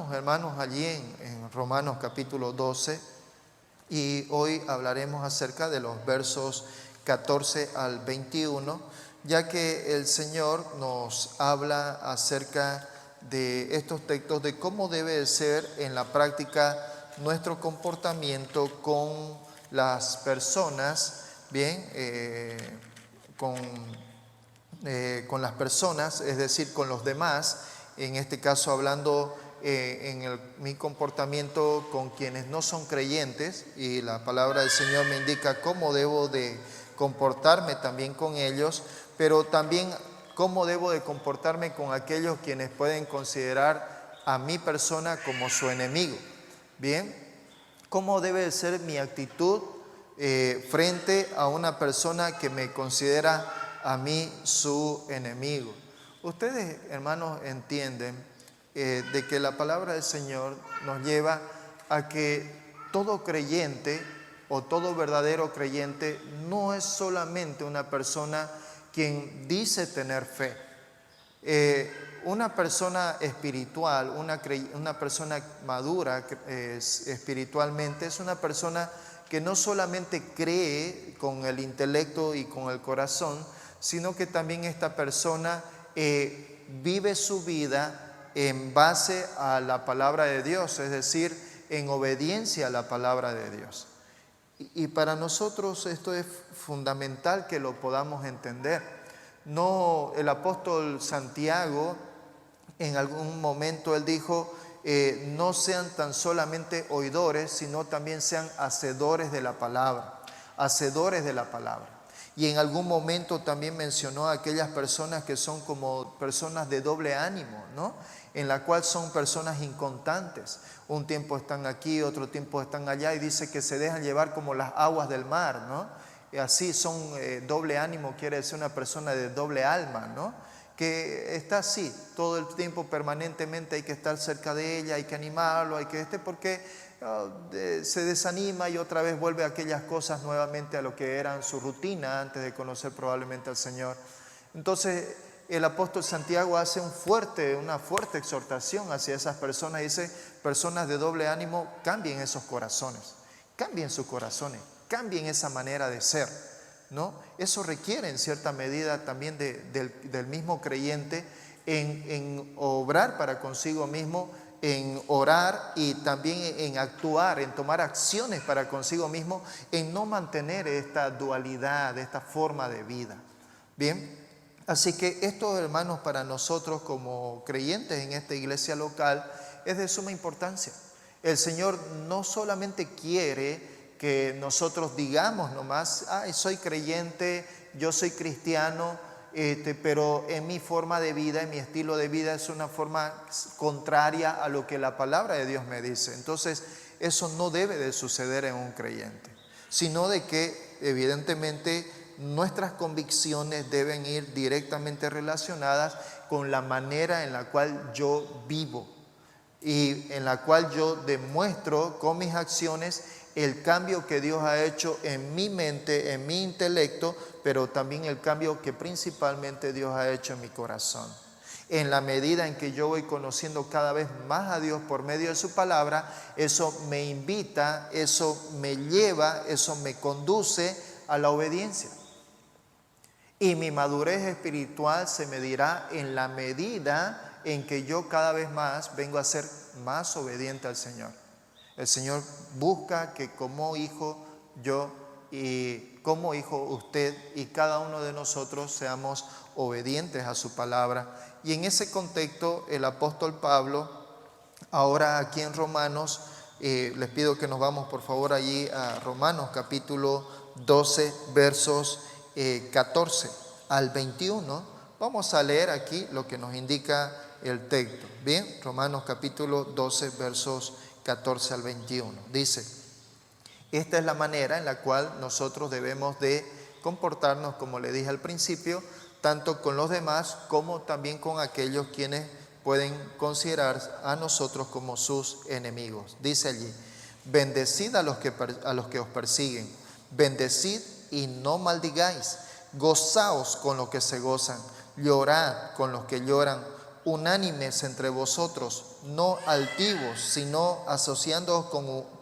Continuamos, hermanos, allí en Romanos capítulo 12 y hoy hablaremos acerca de los versos 14 al 21, ya que el Señor nos habla acerca de estos textos, de cómo debe ser en la práctica nuestro comportamiento con las personas, bien, con las personas, es decir, con los demás, en este caso hablando mi comportamiento con quienes no son creyentes, y la palabra del Señor me indica cómo debo de comportarme también con ellos, pero también cómo debo de comportarme con aquellos quienes pueden considerar a mi persona como su enemigo. Bien, ¿cómo debe de ser mi actitud frente a una persona que me considera a mí su enemigo? Ustedes, hermanos, entienden de que la palabra del Señor nos lleva a que todo creyente o todo verdadero creyente no es solamente una persona quien dice tener fe. Una persona espiritual, una persona madura espiritualmente, es una persona que no solamente cree con el intelecto y con el corazón, sino que también esta persona vive su vida en base a la palabra de Dios, es decir, en obediencia a la palabra de Dios. Y para nosotros esto es fundamental que lo podamos entender. No, el apóstol Santiago, en algún momento él dijo, no sean tan solamente oidores, sino también sean hacedores de la palabra, hacedores de la palabra. Y en algún momento también mencionó a aquellas personas que son como personas de doble ánimo, ¿no? En la cual son personas inconstantes. Un tiempo están aquí, otro tiempo están allá, y dice que se dejan llevar como las aguas del mar, ¿no? Y así son doble ánimo, quiere decir una persona de doble alma, ¿no? Que está así, todo el tiempo permanentemente hay que estar cerca de ella, hay que animarlo, hay que porque se desanima y otra vez vuelve a aquellas cosas nuevamente a lo que eran su rutina antes de conocer probablemente al Señor. Entonces el apóstol Santiago hace una fuerte exhortación hacia esas personas. Dice, personas de doble ánimo, cambien esos corazones, cambien sus corazones, cambien esa manera de ser, ¿no? Eso requiere en cierta medida también del mismo creyente en obrar para consigo mismo, en orar y también en actuar, en tomar acciones para consigo mismo, en no mantener esta dualidad, esta forma de vida. Bien, así que esto, hermanos, para nosotros como creyentes en esta iglesia local es de suma importancia. El Señor no solamente quiere que nosotros digamos nomás, soy creyente, yo soy cristiano, pero en mi forma de vida, en mi estilo de vida es una forma contraria a lo que la palabra de Dios me dice. Entonces, eso no debe de suceder en un creyente, sino de que evidentemente nuestras convicciones deben ir directamente relacionadas con la manera en la cual yo vivo y en la cual yo demuestro con mis acciones el cambio que Dios ha hecho en mi mente, en mi intelecto, pero también el cambio que principalmente Dios ha hecho en mi corazón. En la medida en que yo voy conociendo cada vez más a Dios por medio de su palabra, eso me invita, eso me lleva, eso me conduce a la obediencia. Y mi madurez espiritual se medirá en la medida en que yo cada vez más vengo a ser más obediente al Señor. El Señor busca que como hijo yo y como hijo usted y cada uno de nosotros seamos obedientes a su palabra. Y en ese contexto el apóstol Pablo, ahora aquí en Romanos, les pido que nos vamos por favor allí a Romanos capítulo 12 versos 14 al 21. Vamos a leer aquí lo que nos indica el texto. Bien, Romanos capítulo 12 versos 14 al 21. Dice, esta es la manera en la cual nosotros debemos de comportarnos, como le dije al principio, tanto con los demás como también con aquellos quienes pueden considerar a nosotros como sus enemigos. Dice allí, bendecid a los que os persiguen, bendecid y no maldigáis, gozaos con los que se gozan, llorad con los que lloran, unánimes entre vosotros, no altivos, sino asociándoos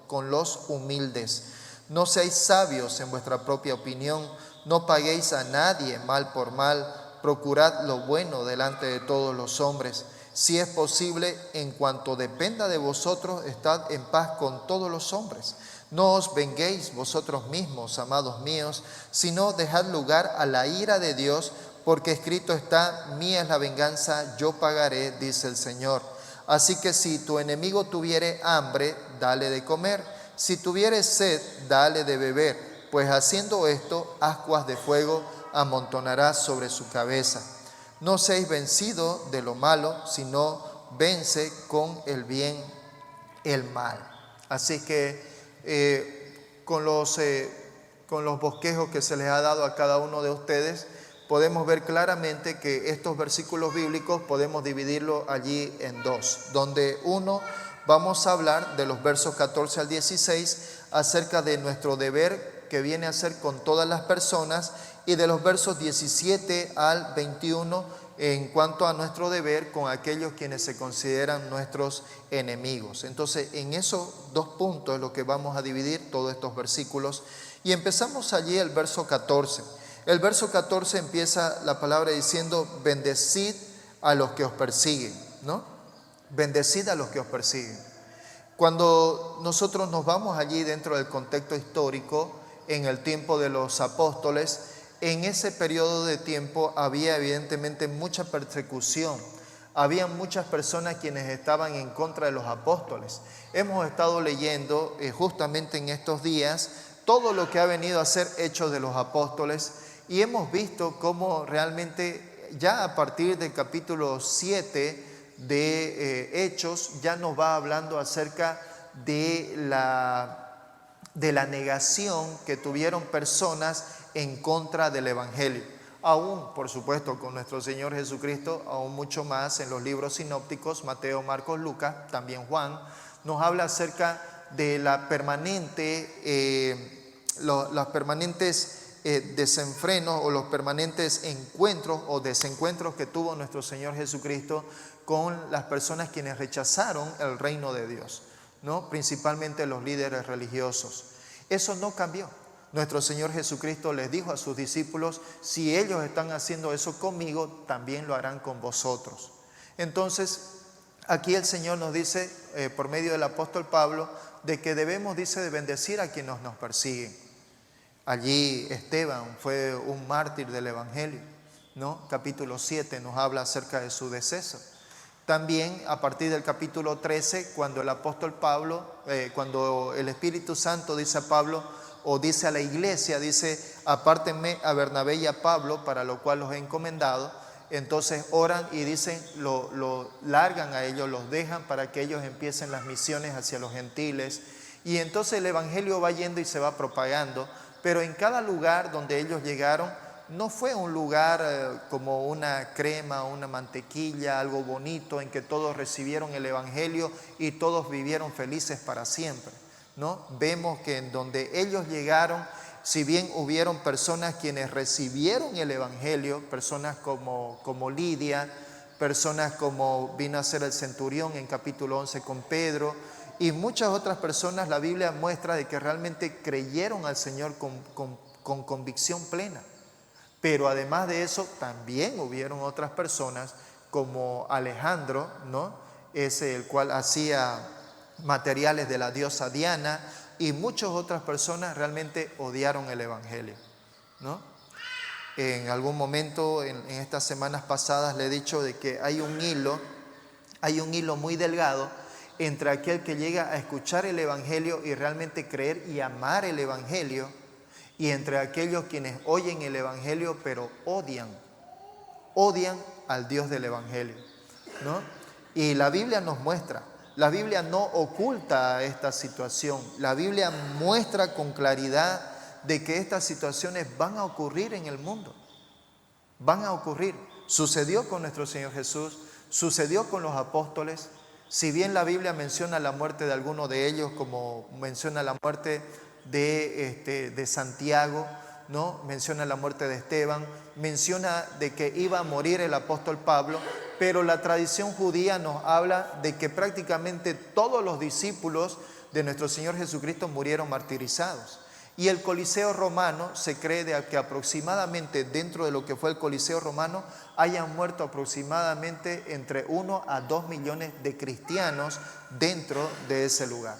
con los humildes. No seáis sabios en vuestra propia opinión, no paguéis a nadie mal por mal, procurad lo bueno delante de todos los hombres. Si es posible, en cuanto dependa de vosotros, estad en paz con todos los hombres. No os venguéis vosotros mismos, amados míos, sino dejad lugar a la ira de Dios, porque escrito está: mía es la venganza, yo pagaré, dice el Señor. Así que si tu enemigo tuviere hambre, dale de comer; si tuviere sed, dale de beber, pues haciendo esto, ascuas de fuego amontonarás sobre su cabeza. No seáis vencidos de lo malo, sino vence con el bien el mal. Así que con los bosquejos que se les ha dado a cada uno de ustedes, podemos ver claramente que estos versículos bíblicos podemos dividirlos allí en dos, donde uno vamos a hablar de los versos 14 al 16 acerca de nuestro deber que viene a ser con todas las personas, y de los versos 17 al 21 en cuanto a nuestro deber con aquellos quienes se consideran nuestros enemigos. Entonces, en esos dos puntos es lo que vamos a dividir todos estos versículos, y empezamos allí el verso 14. El verso 14 empieza la palabra diciendo: bendecid a los que os persiguen, ¿no? Bendecid a los que os persiguen. Cuando nosotros nos vamos allí dentro del contexto histórico, en el tiempo de los apóstoles, en ese periodo de tiempo había evidentemente mucha persecución. Había muchas personas quienes estaban en contra de los apóstoles. Hemos estado leyendo justamente en estos días todo lo que ha venido a ser Hechos de los Apóstoles, y hemos visto cómo realmente ya a partir del capítulo 7 de Hechos ya nos va hablando acerca de la negación que tuvieron personas en contra del Evangelio. Aún, por supuesto, con nuestro Señor Jesucristo, aún mucho más en los libros sinópticos, Mateo, Marcos, Lucas, también Juan, nos habla acerca de las permanentes desenfrenos o los permanentes encuentros o desencuentros que tuvo nuestro Señor Jesucristo con las personas quienes rechazaron el reino de Dios, ¿no? Principalmente los líderes religiosos. Eso no cambió. Nuestro Señor Jesucristo les dijo a sus discípulos: si ellos están haciendo eso conmigo, también lo harán con vosotros. Entonces, aquí el Señor nos dice, por medio del apóstol Pablo, de que debemos, dice, de bendecir a quienes nos persiguen. Allí Esteban fue un mártir del Evangelio, ¿no? Capítulo 7 nos habla acerca de su deceso. También a partir del capítulo 13, cuando el apóstol Pablo, cuando el Espíritu Santo dice a Pablo, o dice a la iglesia, dice: apártenme a Bernabé y a Pablo, para lo cual los he encomendado. Entonces oran y dicen, lo largan a ellos, los dejan para que ellos empiecen las misiones hacia los gentiles. Y entonces el evangelio va yendo y se va propagando, pero en cada lugar donde ellos llegaron, no fue un lugar como una crema, una mantequilla, algo bonito en que todos recibieron el evangelio y todos vivieron felices para siempre, ¿no? Vemos que en donde ellos llegaron, si bien hubieron personas quienes recibieron el evangelio, personas como Lidia, personas como vino a ser el centurión en capítulo 11 con Pedro, y muchas otras personas, la Biblia muestra de que realmente creyeron al Señor con convicción plena. Pero además de eso, también hubieron otras personas como Alejandro, ¿no? Ese el cual hacía materiales de la diosa Diana, y muchas otras personas realmente odiaron el evangelio, ¿no? En algún momento, en estas semanas pasadas, le he dicho de que hay un hilo muy delgado entre aquel que llega a escuchar el evangelio y realmente creer y amar el evangelio, y entre aquellos quienes oyen el evangelio pero odian al Dios del evangelio, ¿no? Y la Biblia nos muestra, la Biblia no oculta esta situación, la Biblia muestra con claridad de que estas situaciones van a ocurrir en el mundo, van a ocurrir. Sucedió con nuestro Señor Jesús, sucedió con los apóstoles. Si bien la Biblia menciona la muerte de alguno de ellos, como menciona la muerte de Santiago, ¿no? Menciona la muerte de Esteban, menciona de que iba a morir el apóstol Pablo, pero la tradición judía nos habla de que prácticamente todos los discípulos de nuestro Señor Jesucristo murieron martirizados. Y el Coliseo romano, se cree de que aproximadamente dentro de lo que fue el Coliseo romano hayan muerto aproximadamente entre 1 a 2 millones de cristianos dentro de ese lugar,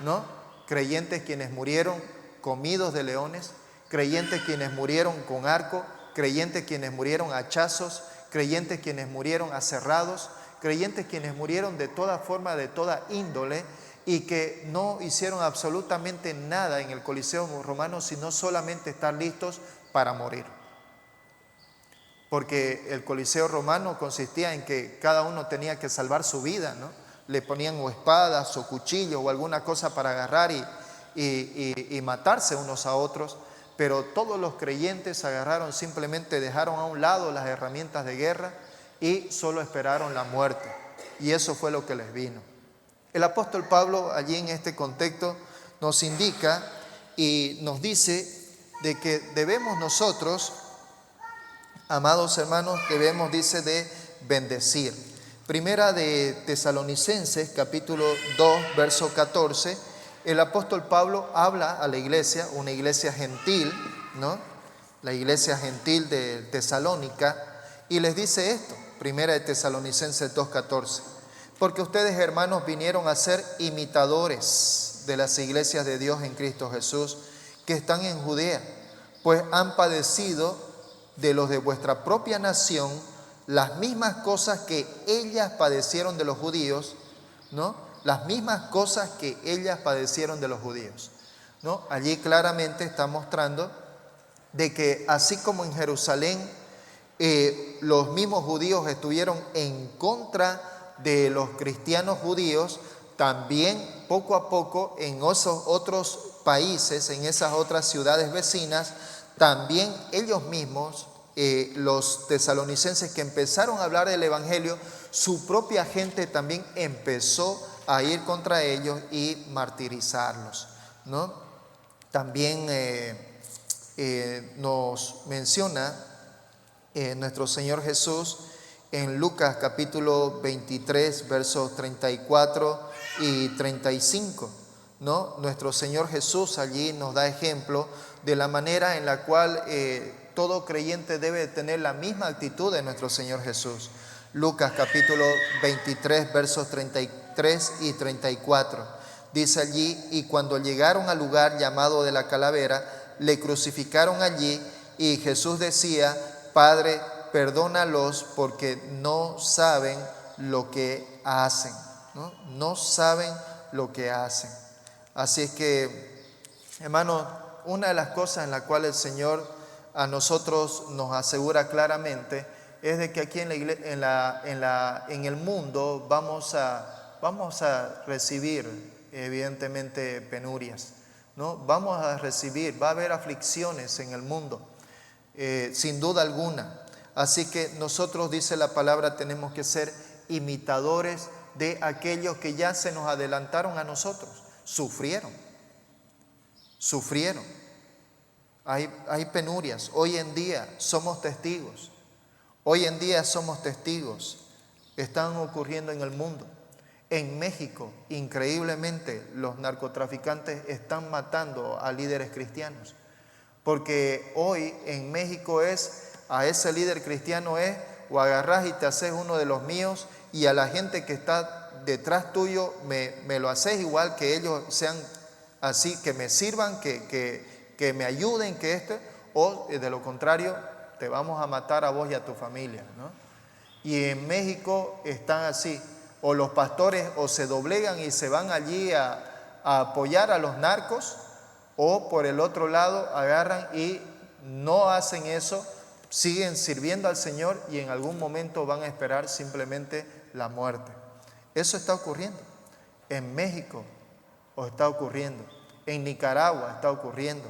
¿no? Creyentes quienes murieron comidos de leones, creyentes quienes murieron con arco, creyentes quienes murieron a hachazos, creyentes quienes murieron aserrados, creyentes quienes murieron de toda forma, de toda índole, y que no hicieron absolutamente nada en el Coliseo romano, sino solamente estar listos para morir. Porque el Coliseo romano consistía en que cada uno tenía que salvar su vida, ¿no? Le ponían o espadas o cuchillos o alguna cosa para agarrar y matarse unos a otros, pero todos los creyentes agarraron, simplemente dejaron a un lado las herramientas de guerra y solo esperaron la muerte. Y eso fue lo que les vino. El apóstol Pablo allí en este contexto nos indica y nos dice de que debemos nosotros, amados hermanos, debemos, dice, de bendecir. Primera de Tesalonicenses, capítulo 2, verso 14, el apóstol Pablo habla a la iglesia, una iglesia gentil, ¿no? La iglesia gentil de Tesalónica, y les dice esto, Primera de Tesalonicenses 2, 14. Porque ustedes, hermanos, vinieron a ser imitadores de las iglesias de Dios en Cristo Jesús que están en Judea, pues han padecido de los de vuestra propia nación las mismas cosas que ellas padecieron de los judíos, ¿no? Las mismas cosas que ellas padecieron de los judíos, ¿no? Allí claramente está mostrando de que así como en Jerusalén los mismos judíos estuvieron en contra de los cristianos judíos, también poco a poco en esos otros países, en esas otras ciudades vecinas, también ellos mismos, los tesalonicenses que empezaron a hablar del evangelio, su propia gente también empezó a ir contra ellos y martirizarlos, ¿no? También nos menciona nuestro Señor Jesús en Lucas capítulo 23, versos 34 y 35, ¿no? Nuestro Señor Jesús allí nos da ejemplo de la manera en la cual todo creyente debe tener la misma actitud de nuestro Señor Jesús. Lucas capítulo 23, versos 33 y 34. Dice allí: y cuando llegaron al lugar llamado de la Calavera, le crucificaron allí, y Jesús decía: Padre, perdónalos porque no saben lo que hacen, ¿no? No saben lo que hacen. Así es que, hermanos, una de las cosas en la cual el Señor a nosotros nos asegura claramente es de que aquí en el mundo vamos a recibir evidentemente penurias, ¿no? Vamos a recibir, va a haber aflicciones en el mundo, sin duda alguna. Así que nosotros, dice la palabra, tenemos que ser imitadores de aquellos que ya se nos adelantaron a nosotros. Sufrieron. Hay penurias. Hoy en día somos testigos. Están ocurriendo en el mundo. En México, increíblemente, los narcotraficantes están matando a líderes cristianos. Porque hoy en México a ese líder cristiano o agarrás y te haces uno de los míos, y a la gente que está detrás tuyo me lo haces igual, que ellos sean así, que me sirvan, que me ayuden, o de lo contrario, te vamos a matar a vos y a tu familia, ¿no? Y en México están así, o los pastores o se doblegan y se van allí a apoyar a los narcos, o por el otro lado agarran y no hacen eso, siguen sirviendo al Señor y en algún momento van a esperar simplemente la muerte. Eso está ocurriendo. En México está ocurriendo. En Nicaragua está ocurriendo.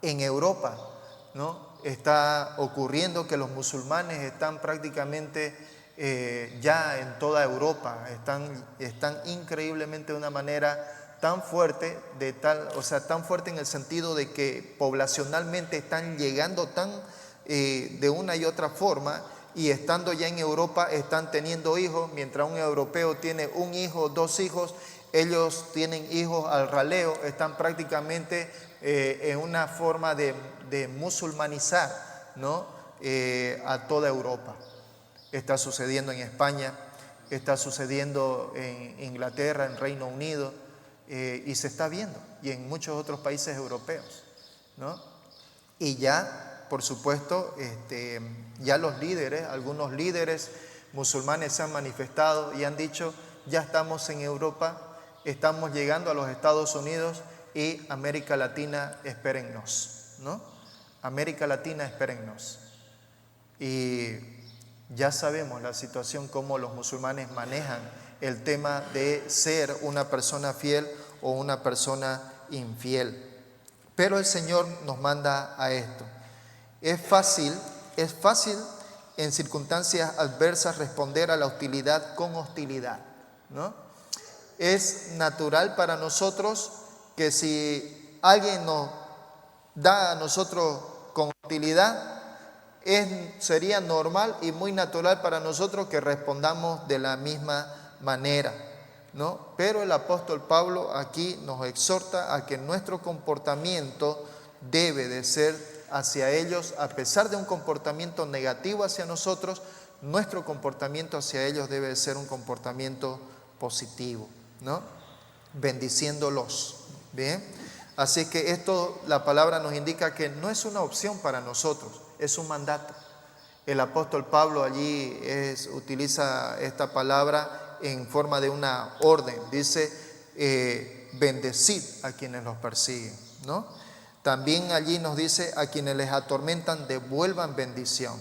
En Europa, ¿no? Está ocurriendo que los musulmanes están prácticamente ya en toda Europa. Están increíblemente de una manera tan fuerte, tan fuerte en el sentido de que poblacionalmente están llegando de una y otra forma, y estando ya en Europa están teniendo hijos, mientras un europeo tiene un hijo, 2 hijos, ellos tienen hijos al raleo, están prácticamente en una forma de musulmanizar, ¿no? A toda Europa. Está sucediendo en España, está sucediendo en Inglaterra, en Reino Unido, y se está viendo, y en muchos otros países europeos, ¿no? Y ya, por supuesto, ya los líderes, algunos líderes musulmanes se han manifestado y han dicho, ya estamos en Europa, estamos llegando a los Estados Unidos y América Latina, espérennos, ¿no? América Latina, espérennos. Y ya sabemos la situación, cómo los musulmanes manejan el tema de ser una persona fiel o una persona infiel. Pero el Señor nos manda a esto. Es fácil en circunstancias adversas responder a la hostilidad con hostilidad, ¿no? Es natural para nosotros que si alguien nos da a nosotros con hostilidad, sería normal y muy natural para nosotros que respondamos de la misma manera, ¿no? Pero el apóstol Pablo aquí nos exhorta a que nuestro comportamiento debe de ser hacia ellos, a pesar de un comportamiento negativo hacia nosotros, nuestro comportamiento hacia ellos debe de ser un comportamiento positivo, ¿no? Bendiciéndolos, ¿bien? Así que esto, la palabra nos indica que no es una opción para nosotros, es un mandato. El apóstol Pablo allí utiliza esta palabra en forma de una orden. Dice, bendecid a quienes los persiguen, ¿no? También allí nos dice, a quienes les atormentan, devuelvan bendición,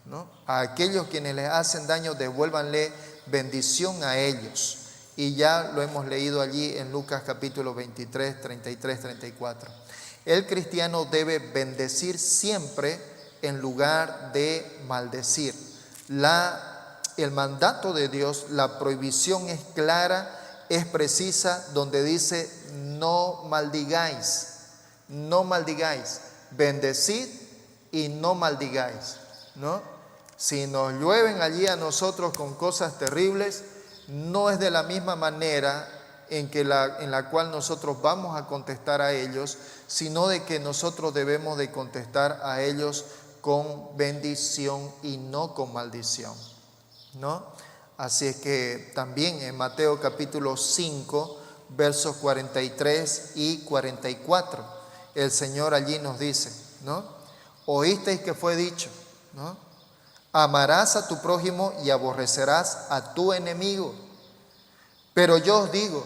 ¿no? A aquellos quienes les hacen daño, devuélvanle bendición a ellos. Y ya lo hemos leído allí en Lucas capítulo 23, 33, 34. El cristiano debe bendecir siempre en lugar de maldecir. El mandato de Dios, la prohibición es clara, es precisa, donde dice no maldigáis, no maldigáis, bendecid y no maldigáis, ¿no? Si nos llueven allí a nosotros con cosas terribles, no es de la misma manera en la cual nosotros vamos a contestar a ellos, sino de que nosotros debemos de contestar a ellos con bendición y no con maldición, ¿no? Así es que también en Mateo capítulo 5, versos 43 y 44, el Señor allí nos dice, ¿no? Oísteis que fue dicho, ¿no? Amarás a tu prójimo y aborrecerás a tu enemigo. Pero yo os digo,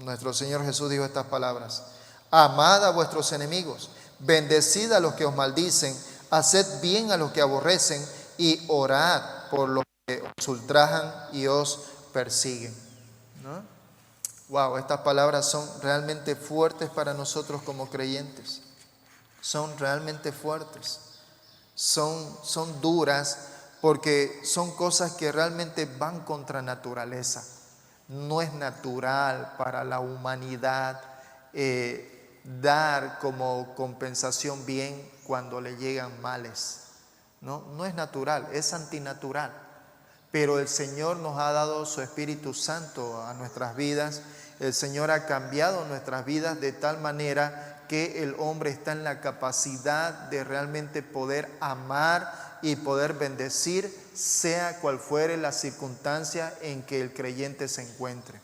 nuestro Señor Jesús dijo estas palabras, amad a vuestros enemigos, bendecid a los que os maldicen, haced bien a los que aborrecen y orad por los que os ultrajan y os persiguen, ¿no? Wow, estas palabras son realmente fuertes para nosotros como creyentes. Son realmente fuertes. Son duras porque son cosas que realmente van contra naturaleza. No es natural para la humanidad dar como compensación bien cuando le llegan males. No es natural, es antinatural. Pero el Señor nos ha dado su Espíritu Santo a nuestras vidas. El Señor ha cambiado nuestras vidas de tal manera que el hombre está en la capacidad de realmente poder amar y poder bendecir, sea cual fuere la circunstancia en que el creyente se encuentre.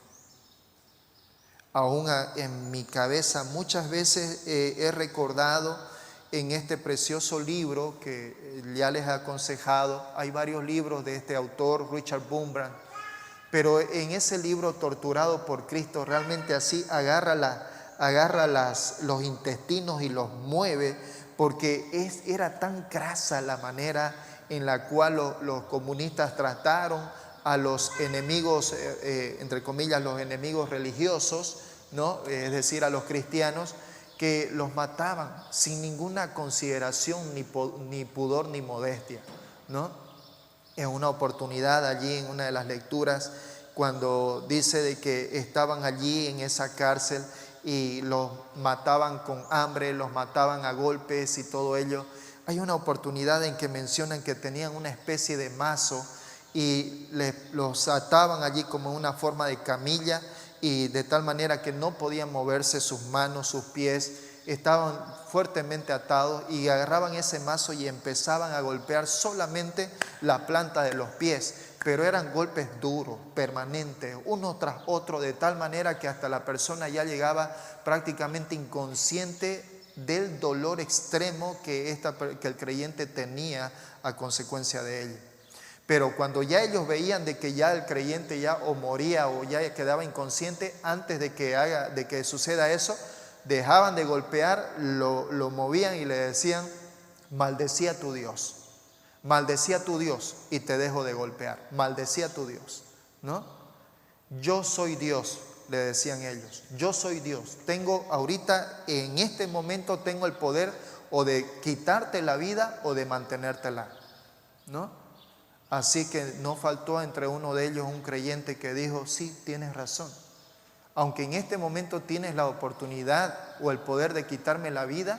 Aún en mi cabeza muchas veces he recordado en este precioso libro que ya les he aconsejado, hay varios libros de este autor, Richard Wurmbrand, pero en ese libro, Torturado por Cristo, realmente así agarra los intestinos y los mueve, porque era tan crasa la manera en la cual los comunistas trataron a los enemigos, entre comillas, los enemigos religiosos, ¿no? Es decir, a los cristianos, que los mataban sin ninguna consideración, ni pudor, ni modestia, ¿no? En una oportunidad allí en una de las lecturas, cuando dice de que estaban allí en esa cárcel y los mataban con hambre, los mataban a golpes y todo ello, hay una oportunidad en que mencionan que tenían una especie de mazo y los ataban allí como una forma de camilla, y de tal manera que no podían moverse sus manos, sus pies, estaban fuertemente atados, y agarraban ese mazo y empezaban a golpear solamente la planta de los pies, pero eran golpes duros, permanentes, uno tras otro, de tal manera que hasta la persona ya llegaba prácticamente inconsciente del dolor extremo que el creyente tenía a consecuencia de ello. Pero cuando ya ellos veían de que ya el creyente ya o moría o ya quedaba inconsciente, antes de que suceda eso, dejaban de golpear, lo movían y le decían: maldecía a tu Dios, maldecía a tu Dios y te dejo de golpear, maldecía a tu Dios, ¿no? Yo soy Dios, le decían ellos, yo soy Dios, tengo ahorita, en este momento tengo el poder o de quitarte la vida o de mantenértela, ¿no? Así que no faltó entre uno de ellos un creyente que dijo: sí, tienes razón. Aunque en este momento tienes la oportunidad o el poder de quitarme la vida,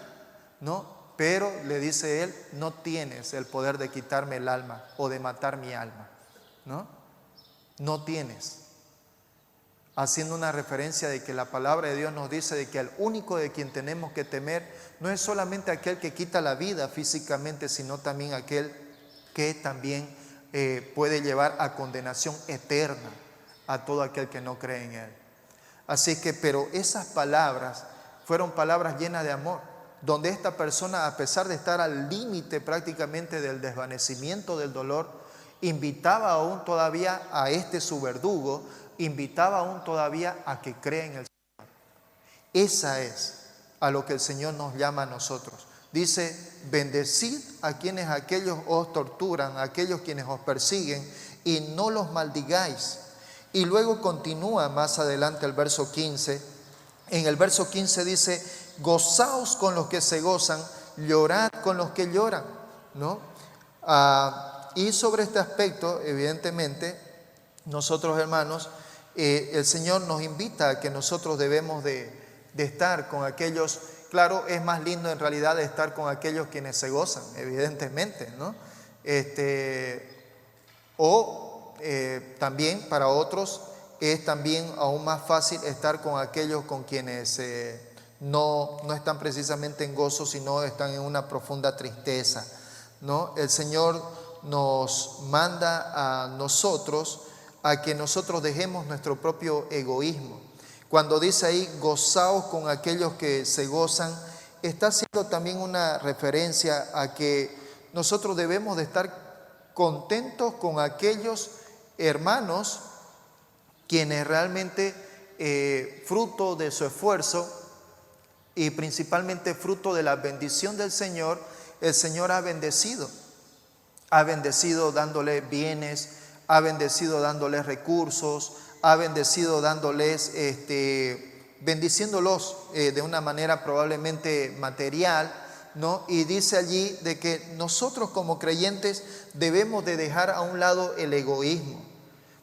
¿no? Pero le dice él: no tienes el poder de quitarme el alma o de matar mi alma, ¿no? No tienes. Haciendo una referencia de que la palabra de Dios nos dice de que el único de quien tenemos que temer no es solamente aquel que quita la vida físicamente, sino también aquel que también puede llevar a condenación eterna a todo aquel que no cree en él. Así que, pero esas palabras fueron palabras llenas de amor, donde esta persona, a pesar de estar al límite prácticamente del desvanecimiento del dolor, invitaba aún todavía a su verdugo, invitaba aún todavía a que crea en el Señor. Esa es a lo que el Señor nos llama a nosotros. Dice: bendecid a quienes aquellos os torturan, a aquellos quienes os persiguen, y no los maldigáis. Y luego continúa más adelante el verso 15. En el verso 15 dice: gozaos con los que se gozan, llorad con los que lloran, ¿no? Y sobre este aspecto, evidentemente, nosotros, hermanos, el Señor nos invita a que nosotros debemos de estar con aquellos. Claro, es más lindo en realidad estar con aquellos quienes se gozan, evidentemente, ¿no? También para otros es también aún más fácil estar con aquellos con quienes no están precisamente en gozo, sino están en una profunda tristeza, ¿no? El Señor nos manda a nosotros a que nosotros dejemos nuestro propio egoísmo. Cuando dice ahí: gozaos con aquellos que se gozan, está haciendo también una referencia a que nosotros debemos de estar contentos con aquellos hermanos quienes realmente, fruto de su esfuerzo y principalmente fruto de la bendición del Señor, el Señor ha bendecido dándole bienes, ha bendecido dándoles recursos, ha bendecido dándoles, bendiciéndolos de una manera probablemente material, ¿no? Y dice allí de que nosotros como creyentes debemos de dejar a un lado el egoísmo.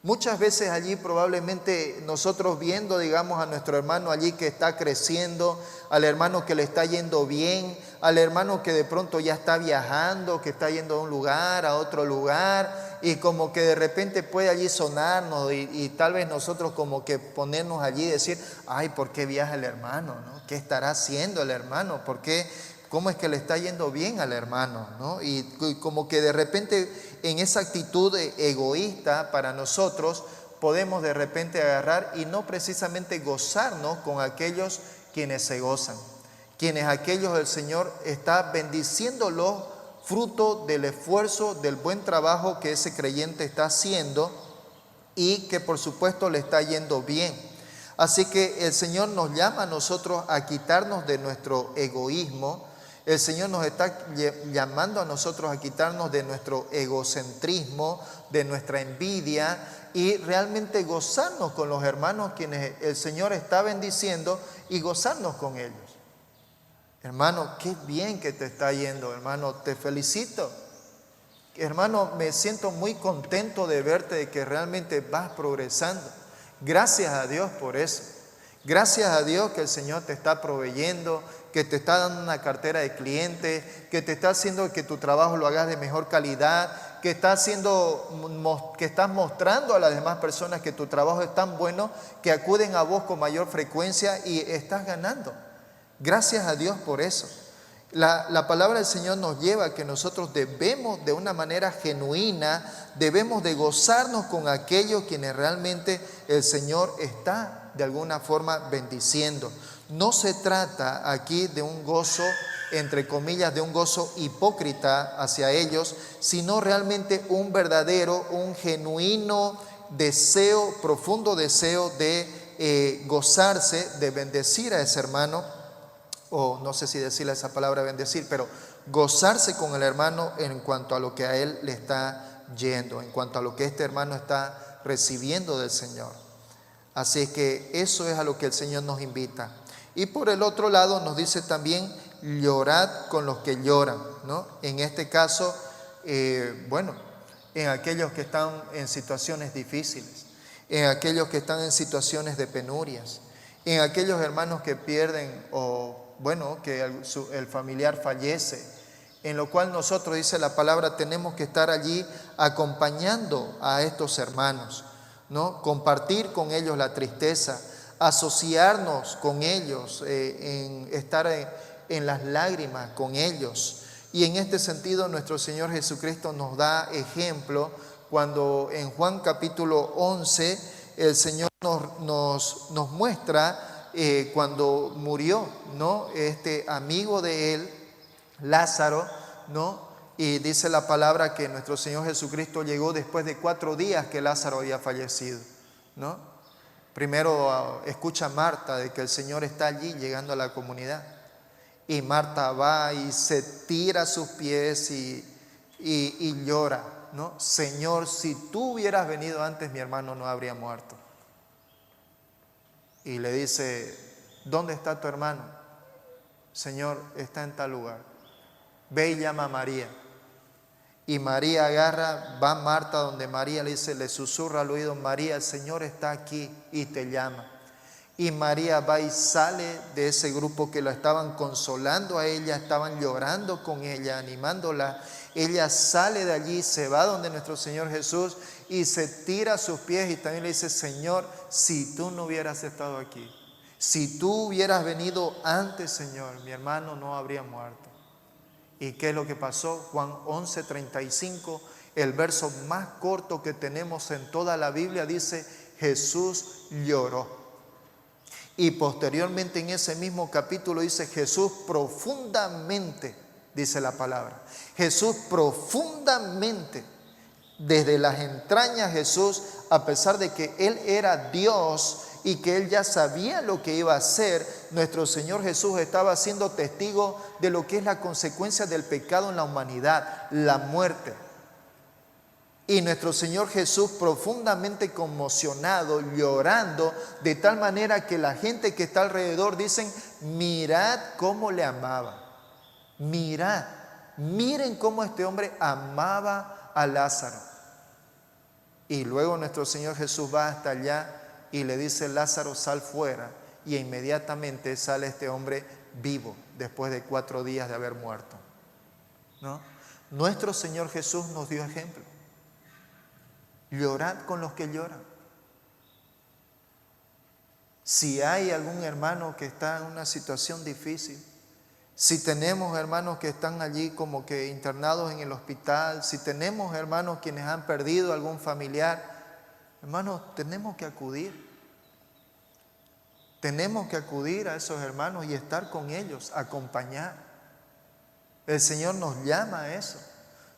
Muchas veces allí probablemente nosotros viendo, digamos, a nuestro hermano allí que está creciendo, al hermano que le está yendo bien, al hermano que de pronto ya está viajando, que está yendo de un lugar a otro lugar, y como que de repente puede allí sonarnos y tal vez nosotros como que ponernos allí y decir: ay, ¿por qué viaja el hermano, no? ¿Qué estará haciendo el hermano? ¿Por qué? ¿Cómo es que le está yendo bien al hermano, no? Y como que de repente en esa actitud egoísta para nosotros podemos de repente agarrar y no precisamente gozarnos con aquellos quienes se gozan, quienes aquellos el Señor está bendiciéndolos fruto del esfuerzo, del buen trabajo que ese creyente está haciendo y que por supuesto le está yendo bien. Así que el Señor nos llama a nosotros a quitarnos de nuestro egoísmo. El Señor nos está llamando a nosotros a quitarnos de nuestro egocentrismo, de nuestra envidia y realmente gozarnos con los hermanos quienes el Señor está bendiciendo y gozarnos con ellos. Hermano, qué bien que te está yendo, hermano, te felicito. Hermano, me siento muy contento de verte, de que realmente vas progresando. Gracias a Dios por eso. Gracias a Dios que el Señor te está proveyendo, que te está dando una cartera de clientes, que te está haciendo que tu trabajo lo hagas de mejor calidad, que estás mostrando a las demás personas que tu trabajo es tan bueno que acuden a vos con mayor frecuencia y estás ganando. Gracias a Dios por eso. La palabra del Señor nos lleva a que nosotros debemos de una manera genuina, debemos de gozarnos con aquellos quienes realmente el Señor está de alguna forma bendiciendo. No se trata aquí de un gozo, entre comillas, de un gozo hipócrita hacia ellos, sino realmente un verdadero, un genuino deseo, profundo deseo de gozarse, de bendecir a ese hermano, o no sé si decirle esa palabra bendecir, pero gozarse con el hermano en cuanto a lo que a él le está yendo, en cuanto a lo que este hermano está recibiendo del Señor. Así es que eso es a lo que el Señor nos invita. Y por el otro lado nos dice también, llorad con los que lloran, ¿no? En este caso, en aquellos que están en situaciones difíciles, en aquellos que están en situaciones de penurias, en aquellos hermanos que pierden que el familiar fallece, en lo cual nosotros, dice la palabra, tenemos que estar allí acompañando a estos hermanos, ¿no? Compartir con ellos la tristeza, asociarnos con ellos, estar en las lágrimas con ellos. Y en este sentido nuestro Señor Jesucristo nos da ejemplo cuando en Juan capítulo 11 el Señor nos muestra cuando murió, ¿no? Este amigo de él, Lázaro, ¿no? Y dice la palabra que nuestro Señor Jesucristo llegó después de 4 días que Lázaro había fallecido, ¿no? Primero escucha Marta de que el Señor está allí llegando a la comunidad. Y Marta va y se tira a sus pies y llora, ¿no? Señor, si tú hubieras venido antes, mi hermano no habría muerto. Y le dice, ¿dónde está tu hermano? Señor, está en tal lugar. Ve y llama a María. Y María agarra, va Marta donde María le dice, le susurra al oído, María, el Señor está aquí y te llama. Y María va y sale de ese grupo que la estaban consolando a ella, estaban llorando con ella, animándola. Ella sale de allí, se va donde nuestro Señor Jesús y se tira a sus pies y también le dice, Señor, si tú no hubieras estado aquí, si tú hubieras venido antes, Señor, mi hermano no habría muerto. ¿Y qué es lo que pasó? Juan 11:35, el verso más corto que tenemos en toda la Biblia, dice, Jesús lloró. Y posteriormente en ese mismo capítulo dice, Jesús profundamente, dice la palabra, Jesús profundamente, desde las entrañas Jesús, a pesar de que Él era Dios y que Él ya sabía lo que iba a hacer, nuestro Señor Jesús estaba siendo testigo de lo que es la consecuencia del pecado en la humanidad, la muerte. Y nuestro Señor Jesús profundamente conmocionado, llorando, de tal manera que la gente que está alrededor dicen, mirad cómo le amaba. Mirad, miren cómo este hombre amaba a Lázaro. Y luego nuestro Señor Jesús va hasta allá y le dice, Lázaro, sal fuera. Y inmediatamente sale este hombre vivo, después de 4 días de haber muerto, ¿no? Nuestro Señor Jesús nos dio ejemplo. Llorad con los que lloran. Si hay algún hermano que está en una situación difícil, si tenemos hermanos que están allí como que internados en el hospital, si tenemos hermanos quienes han perdido algún familiar, hermanos, tenemos que acudir. Tenemos que acudir a esos hermanos y estar con ellos, acompañar. El Señor nos llama a eso.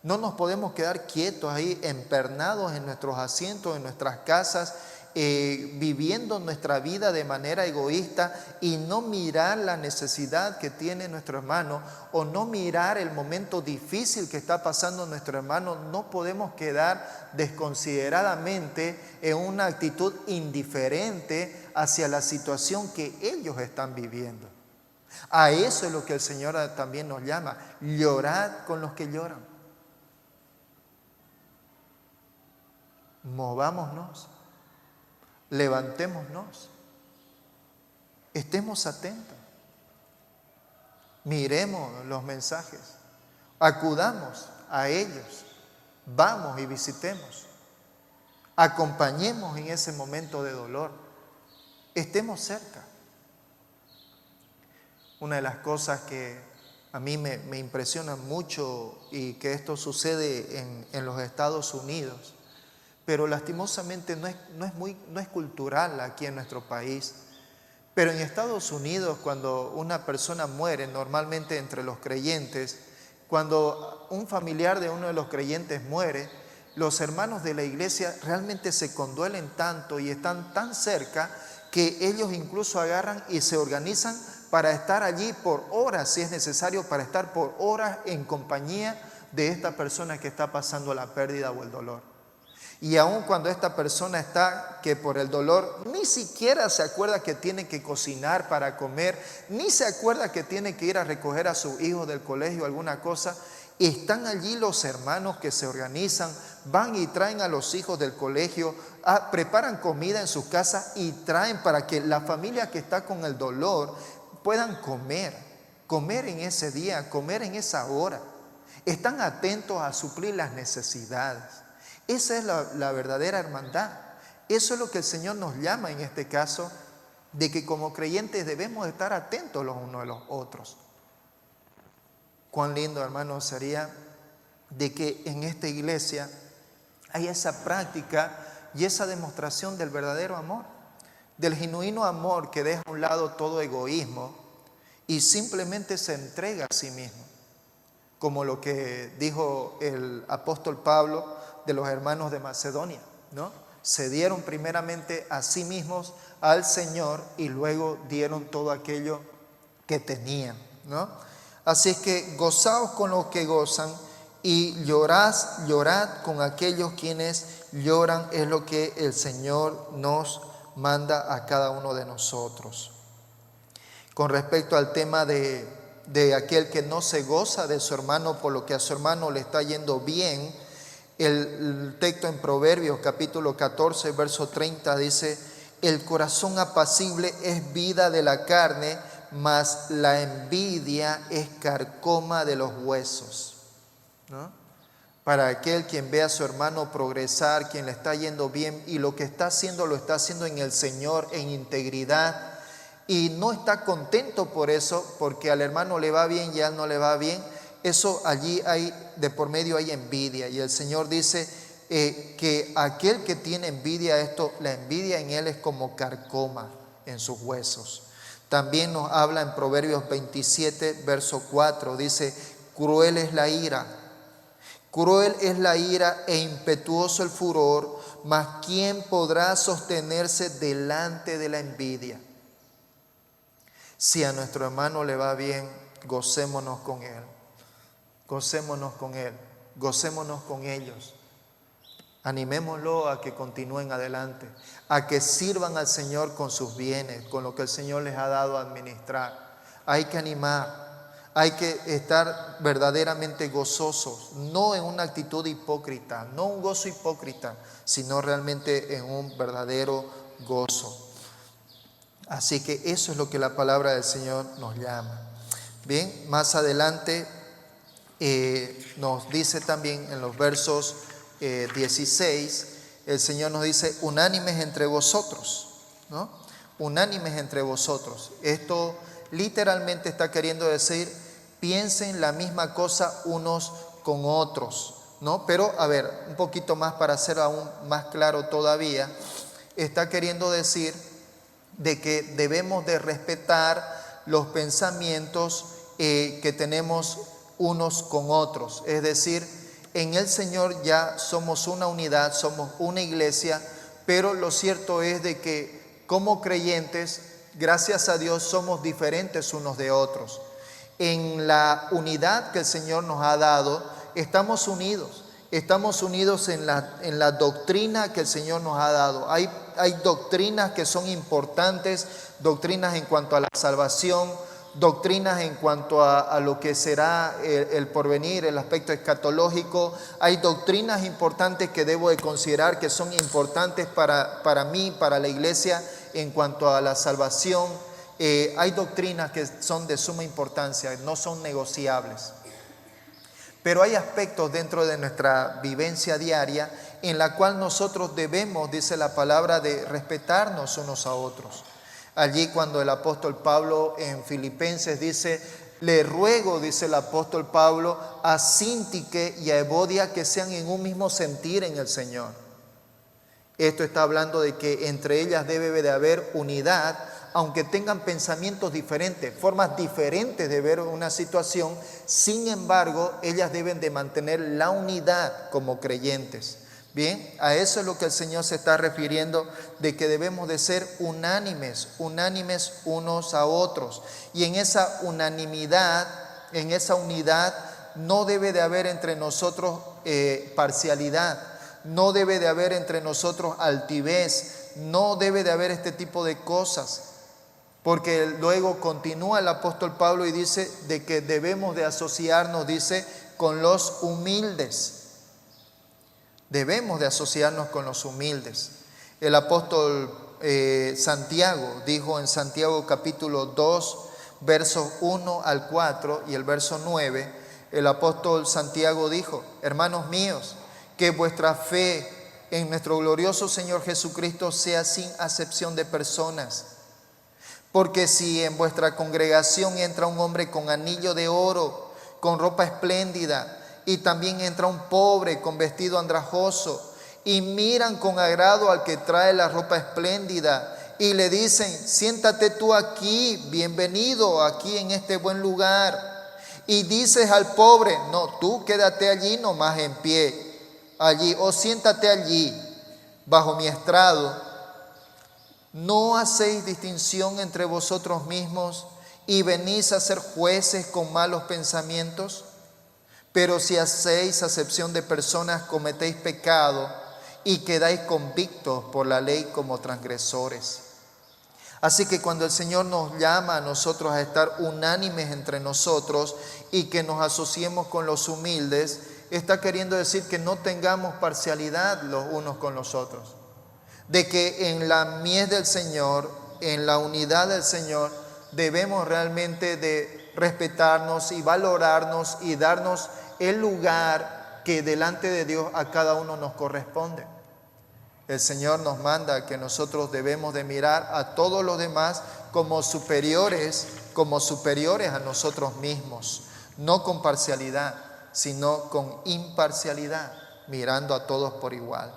No nos podemos quedar quietos ahí, empernados en nuestros asientos, en nuestras casas, viviendo nuestra vida de manera egoísta y no mirar la necesidad que tiene nuestro hermano o no mirar el momento difícil que está pasando nuestro hermano. No podemos quedar desconsideradamente en una actitud indiferente hacia la situación que ellos están viviendo. A eso es lo que el Señor también nos llama, llorad con los que lloran. Movámonos, levantémonos. Estemos atentos. Miremos los mensajes. Acudamos a ellos. Vamos y visitemos. Acompañemos en ese momento de dolor. Estemos cerca. Una de las cosas que a mí me impresiona mucho y que esto sucede en los Estados Unidos, pero lastimosamente no es cultural aquí en nuestro país. Pero en Estados Unidos, cuando una persona muere, normalmente entre los creyentes, cuando un familiar de uno de los creyentes muere, los hermanos de la iglesia realmente se conduelen tanto y están tan cerca que ellos incluso agarran y se organizan para estar allí por horas, si es necesario, para estar por horas en compañía de esta persona que está pasando la pérdida o el dolor. Y aun cuando esta persona está que por el dolor ni siquiera se acuerda que tiene que cocinar para comer, ni se acuerda que tiene que ir a recoger a su hijo del colegio o alguna cosa, están allí los hermanos que se organizan, van y traen a los hijos del colegio, preparan comida en sus casas y traen para que la familia que está con el dolor puedan comer en ese día, comer en esa hora. Están atentos a suplir las necesidades. Esa es la verdadera hermandad. Eso es lo que el Señor nos llama en este caso, de que como creyentes debemos estar atentos los unos a los otros. Cuán lindo, hermanos, sería de que en esta iglesia haya esa práctica y esa demostración del verdadero amor, del genuino amor que deja a un lado todo egoísmo y simplemente se entrega a sí mismo, como lo que dijo el apóstol Pablo de los hermanos de Macedonia, ¿no? Se dieron primeramente a sí mismos al Señor y luego dieron todo aquello que tenían, ¿no? Así es que gozaos con los que gozan y llorad con aquellos quienes lloran, es lo que el Señor nos manda a cada uno de nosotros. Con respecto al tema de aquel que no se goza de su hermano por lo que a su hermano le está yendo bien, el texto en Proverbios capítulo 14 verso 30 dice: el corazón apacible es vida de la carne, mas la envidia es carcoma de los huesos, ¿no? Para aquel quien ve a su hermano progresar, quien le está yendo bien y lo que está haciendo lo está haciendo en el Señor, en integridad, y no está contento por eso, porque al hermano le va bien y a él no le va bien, eso allí hay, de por medio hay envidia. Y el Señor dice que aquel que tiene envidia, la envidia en él es como carcoma en sus huesos. También nos habla en Proverbios 27, verso 4, dice: cruel es la ira e impetuoso el furor, mas ¿quién podrá sostenerse delante de la envidia? Si a nuestro hermano le va bien, gocémonos con él, gocémonos con ellos. Animémoslo a que continúen adelante, a que sirvan al Señor con sus bienes, con lo que el Señor les ha dado a administrar. Hay que animar, hay que estar verdaderamente gozosos, no en una actitud hipócrita, no un gozo hipócrita, sino realmente en un verdadero gozo. Así que eso es lo que la palabra del Señor nos llama. Bien, más adelante nos dice también en los versos 16, el Señor nos dice: unánimes entre vosotros, ¿no? Unánimes entre vosotros. Esto literalmente está queriendo decir: piensen la misma cosa unos con otros, ¿no? Pero a ver, un poquito más para hacer aún más claro todavía, está queriendo decir de que debemos de respetar los pensamientos que tenemos unos con otros. Es decir, en el Señor ya somos una unidad, somos una iglesia, pero lo cierto es de que como creyentes, gracias a Dios, somos diferentes unos de otros. En la unidad que el Señor nos ha dado, estamos unidos en la doctrina que el Señor nos ha dado. Hay doctrinas que son importantes, doctrinas en cuanto a la salvación, doctrinas en cuanto a lo que será el porvenir, el aspecto escatológico. Hay doctrinas importantes que debo de considerar que son importantes para mí, para la iglesia, en cuanto a la salvación. hay doctrinas que son de suma importancia, no son negociables. Pero hay aspectos dentro de nuestra vivencia diaria en la cual nosotros debemos, dice la palabra, de respetarnos unos a otros. Allí cuando el apóstol Pablo en Filipenses dice, le ruego, dice el apóstol Pablo, a Síntique y a Evodia que sean en un mismo sentir en el Señor. Esto está hablando de que entre ellas debe de haber unidad, aunque tengan pensamientos diferentes, formas diferentes de ver una situación. Sin embargo, ellas deben de mantener la unidad como creyentes. Bien, a eso es lo que el Señor se está refiriendo, de que debemos de ser unánimes unos a otros. Y en esa unanimidad, en esa unidad, no debe de haber entre nosotros parcialidad, no debe de haber entre nosotros altivez, no debe de haber este tipo de cosas. Porque luego continúa el apóstol Pablo y dice de que debemos de asociarnos, dice, con los humildes. Debemos de asociarnos con los humildes. El apóstol Santiago dijo en Santiago capítulo 2, versos 1 al 4 y el verso 9, el apóstol Santiago dijo, hermanos míos, que vuestra fe en nuestro glorioso Señor Jesucristo sea sin acepción de personas. Porque si en vuestra congregación entra un hombre con anillo de oro, con ropa espléndida, y también entra un pobre con vestido andrajoso, y miran con agrado al que trae la ropa espléndida, y le dicen, siéntate tú aquí, bienvenido aquí en este buen lugar. Y dices al pobre, no, tú quédate allí nomás en pie, allí, o siéntate allí, bajo mi estrado. ¿No hacéis distinción entre vosotros mismos y venís a ser jueces con malos pensamientos? Pero si hacéis acepción de personas, cometéis pecado y quedáis convictos por la ley como transgresores. Así que cuando el Señor nos llama a nosotros a estar unánimes entre nosotros y que nos asociemos con los humildes, está queriendo decir que no tengamos parcialidad los unos con los otros. De que en la mies del Señor, en la unidad del Señor, debemos realmente de respetarnos y valorarnos y darnos el lugar que delante de Dios a cada uno nos corresponde. El Señor nos manda que nosotros debemos de mirar a todos los demás como superiores a nosotros mismos, no con parcialidad, sino con imparcialidad, mirando a todos por igual.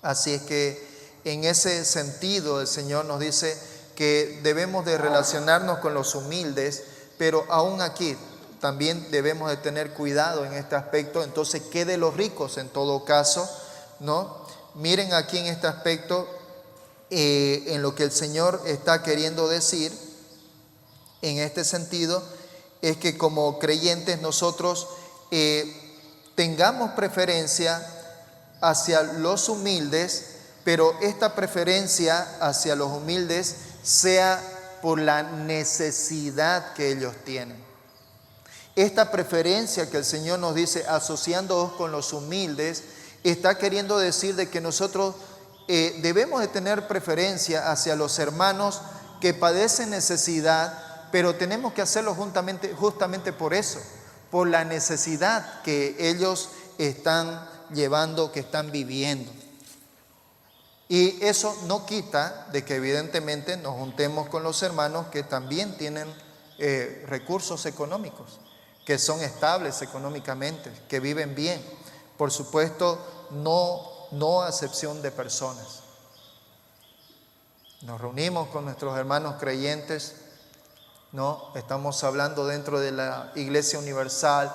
Así es que en ese sentido el Señor nos dice que debemos de relacionarnos con los humildes, pero aún aquí también debemos de tener cuidado en este aspecto. Entonces, ¿qué de los ricos en todo caso? ¿No? Miren aquí en este aspecto, en lo que el Señor está queriendo decir, en este sentido, es que como creyentes nosotros tengamos preferencia hacia los humildes, pero esta preferencia hacia los humildes sea por la necesidad que ellos tienen. Esta preferencia que el Señor nos dice, asociándonos con los humildes, está queriendo decir de que nosotros debemos de tener preferencia hacia los hermanos que padecen necesidad, pero tenemos que hacerlo justamente por eso, por la necesidad que ellos están llevando, que están viviendo. Y eso no quita de que evidentemente nos juntemos con los hermanos que también tienen recursos económicos, que son estables económicamente, que viven bien. Por supuesto, no acepción de personas. Nos reunimos con nuestros hermanos creyentes, ¿no? Estamos hablando dentro de la Iglesia Universal.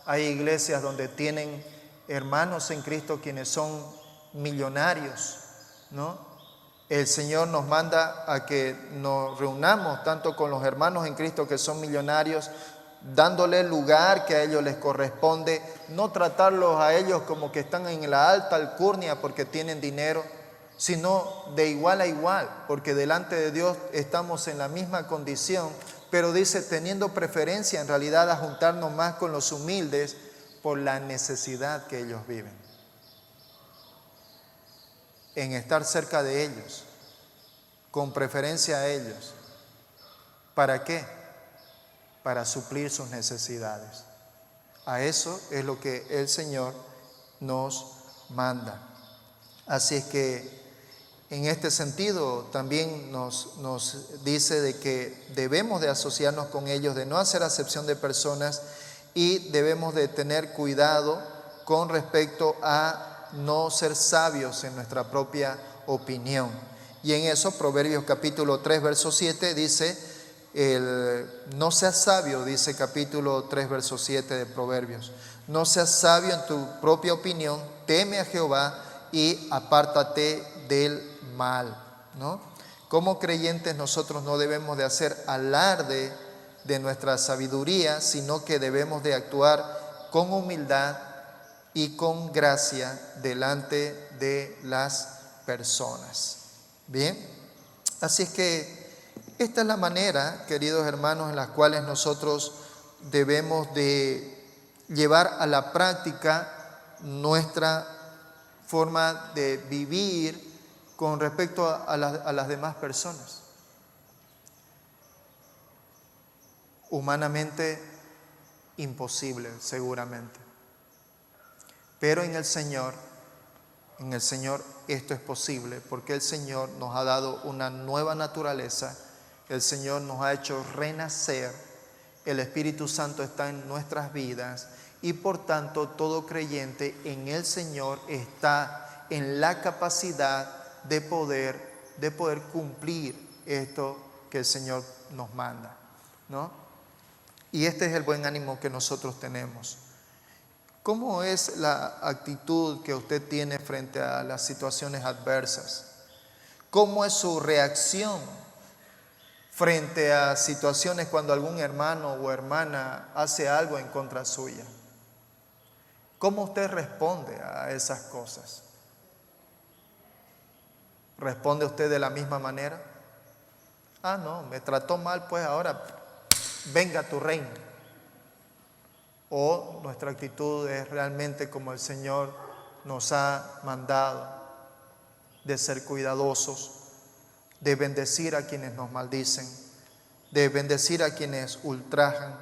Hay iglesias donde tienen hermanos en Cristo quienes son millonarios, ¿no? El Señor nos manda a que nos reunamos tanto con los hermanos en Cristo que son millonarios, dándole el lugar que a ellos les corresponde, no tratarlos a ellos como que están en la alta alcurnia porque tienen dinero, sino de igual a igual, porque delante de Dios estamos en la misma condición, pero dice teniendo preferencia en realidad a juntarnos más con los humildes por la necesidad que ellos viven, en estar cerca de ellos, con preferencia a ellos, ¿Para qué? Para suplir sus necesidades. A eso es lo que el Señor nos manda. Así es que en este sentido también nos dice de que debemos de asociarnos con ellos, de no hacer acepción de personas y debemos de tener cuidado con respecto a no ser sabios en nuestra propia opinión. Y en eso Proverbios capítulo 3 verso 7 dice, no seas sabio, dice capítulo 3 verso 7 de Proverbios, no seas sabio en tu propia opinión, teme a Jehová y apártate del mal, ¿no? Como creyentes nosotros no debemos de hacer alarde de nuestra sabiduría, sino que debemos de actuar con humildad y con gracia delante de las personas. Bien, así es que esta es la manera, queridos hermanos, en las cuales nosotros debemos de llevar a la práctica nuestra forma de vivir con respecto a las demás personas. Humanamente imposible, seguramente. Pero en el Señor esto es posible, porque el Señor nos ha dado una nueva naturaleza, el Señor nos ha hecho renacer, el Espíritu Santo está en nuestras vidas y por tanto todo creyente en el Señor está en la capacidad de poder cumplir esto que el Señor nos manda, ¿no? Y este es el buen ánimo que nosotros tenemos. ¿Cómo es la actitud que usted tiene frente a las situaciones adversas? ¿Cómo es su reacción frente a situaciones cuando algún hermano o hermana hace algo en contra suya? ¿Cómo usted responde a esas cosas? ¿Responde usted de la misma manera? Ah, no, me trató mal, pues ahora venga tu reino. O nuestra actitud es realmente como el Señor nos ha mandado, de ser cuidadosos, de bendecir a quienes nos maldicen, de bendecir a quienes ultrajan,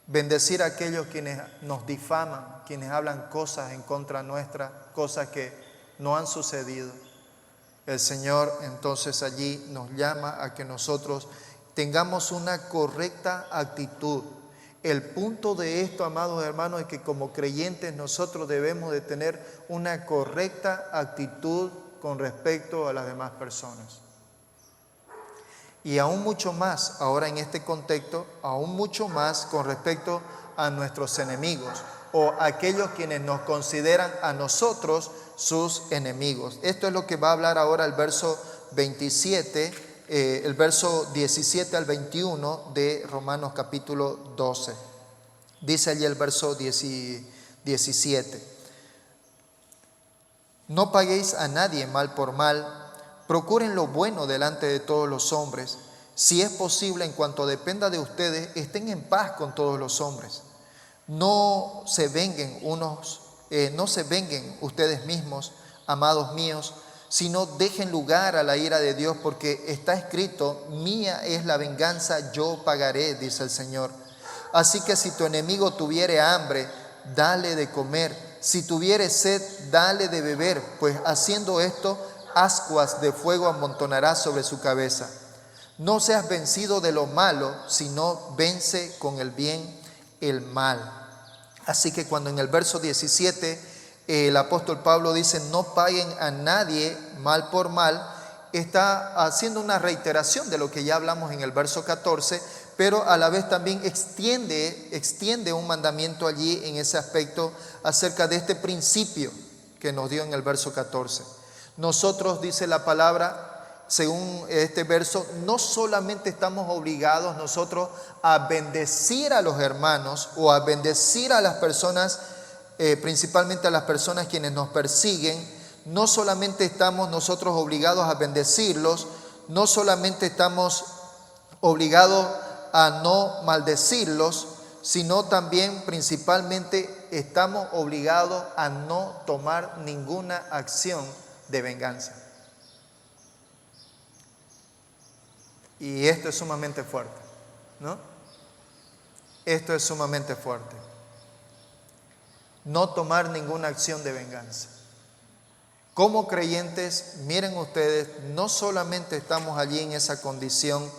bendecir a aquellos quienes nos difaman, quienes hablan cosas en contra nuestra, cosas que no han sucedido. El Señor entonces allí nos llama a que nosotros tengamos una correcta actitud. El punto de esto, amados hermanos, es que como creyentes nosotros debemos de tener una correcta actitud con respecto a las demás personas. Y aún mucho más, ahora en este contexto, aún mucho más con respecto a nuestros enemigos o aquellos quienes nos consideran a nosotros sus enemigos. Esto es lo que va a hablar ahora el verso 27, el verso 17 al 21 de Romanos capítulo 12. Dice allí el verso 17. No paguéis a nadie mal por mal, procuren lo bueno delante de todos los hombres. Si es posible, en cuanto dependa de ustedes, estén en paz con todos los hombres. No se venguen ustedes mismos, amados míos, sino dejen lugar a la ira de Dios, porque está escrito: mía es la venganza, yo pagaré, dice el Señor. Así que si tu enemigo tuviere hambre, dale de comer. Si tuviere sed, dale de beber, pues haciendo esto, ascuas de fuego amontonará sobre su cabeza. No seas vencido de lo malo, sino vence con el bien el mal. Así que cuando en el verso 17 el apóstol Pablo dice no paguen a nadie mal por mal, está haciendo una reiteración de lo que ya hablamos en el verso 14, pero a la vez también extiende un mandamiento allí en ese aspecto acerca de este principio que nos dio en el verso 14. Nosotros, dice la palabra, según este verso, no solamente estamos obligados nosotros a bendecir a los hermanos o a bendecir a las personas, principalmente a las personas quienes nos persiguen. No solamente estamos nosotros obligados a bendecirlos, no solamente estamos obligados a no maldecirlos, sino también principalmente estamos obligados a no tomar ninguna acción de venganza. Y esto es sumamente fuerte, ¿no? Esto es sumamente fuerte. No tomar ninguna acción de venganza. Como creyentes, miren ustedes, no solamente estamos allí en esa condición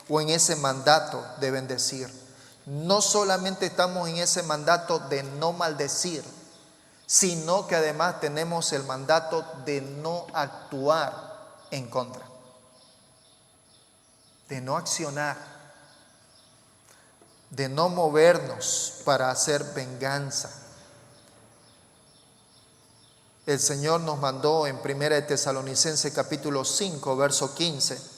o en ese mandato de bendecir. No solamente estamos en ese mandato de no maldecir, sino que además tenemos el mandato de no actuar en contra, de no accionar, de no movernos para hacer venganza. El Señor nos mandó en 1 de Tesalonicenses capítulo 5, verso 15.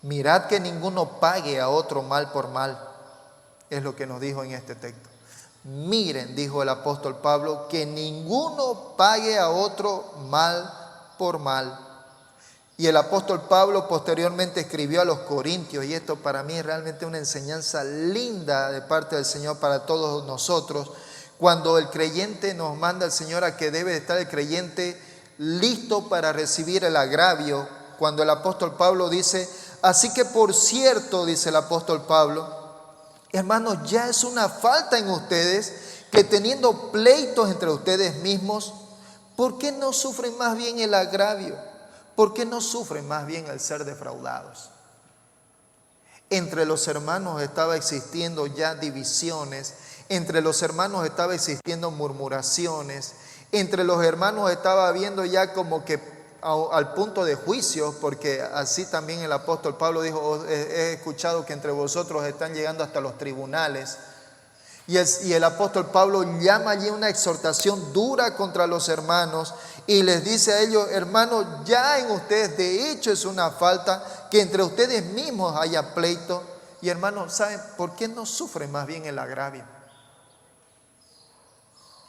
Mirad que ninguno pague a otro mal por mal, es lo que nos dijo en este texto. Miren, dijo el apóstol Pablo, que ninguno pague a otro mal por mal. Y el apóstol Pablo posteriormente escribió a los Corintios, y esto para mí es realmente una enseñanza linda de parte del Señor para todos nosotros. Cuando el creyente nos manda el Señor a que debe estar el creyente listo para recibir el agravio, cuando el apóstol Pablo dice, así que por cierto, dice el apóstol Pablo, hermanos, ya es una falta en ustedes que teniendo pleitos entre ustedes mismos, ¿por qué no sufren más bien el agravio? ¿Por qué no sufren más bien el ser defraudados? Entre los hermanos estaba existiendo ya divisiones, entre los hermanos estaba existiendo murmuraciones, entre los hermanos estaba habiendo ya como que al punto de juicio, porque así también el apóstol Pablo dijo, he escuchado que entre vosotros están llegando hasta los tribunales. Y el apóstol Pablo llama allí una exhortación dura contra los hermanos y les dice a ellos, hermanos, ya en ustedes de hecho es una falta que entre ustedes mismos haya pleito. Y hermanos, ¿saben por qué no sufren más bien el agravio?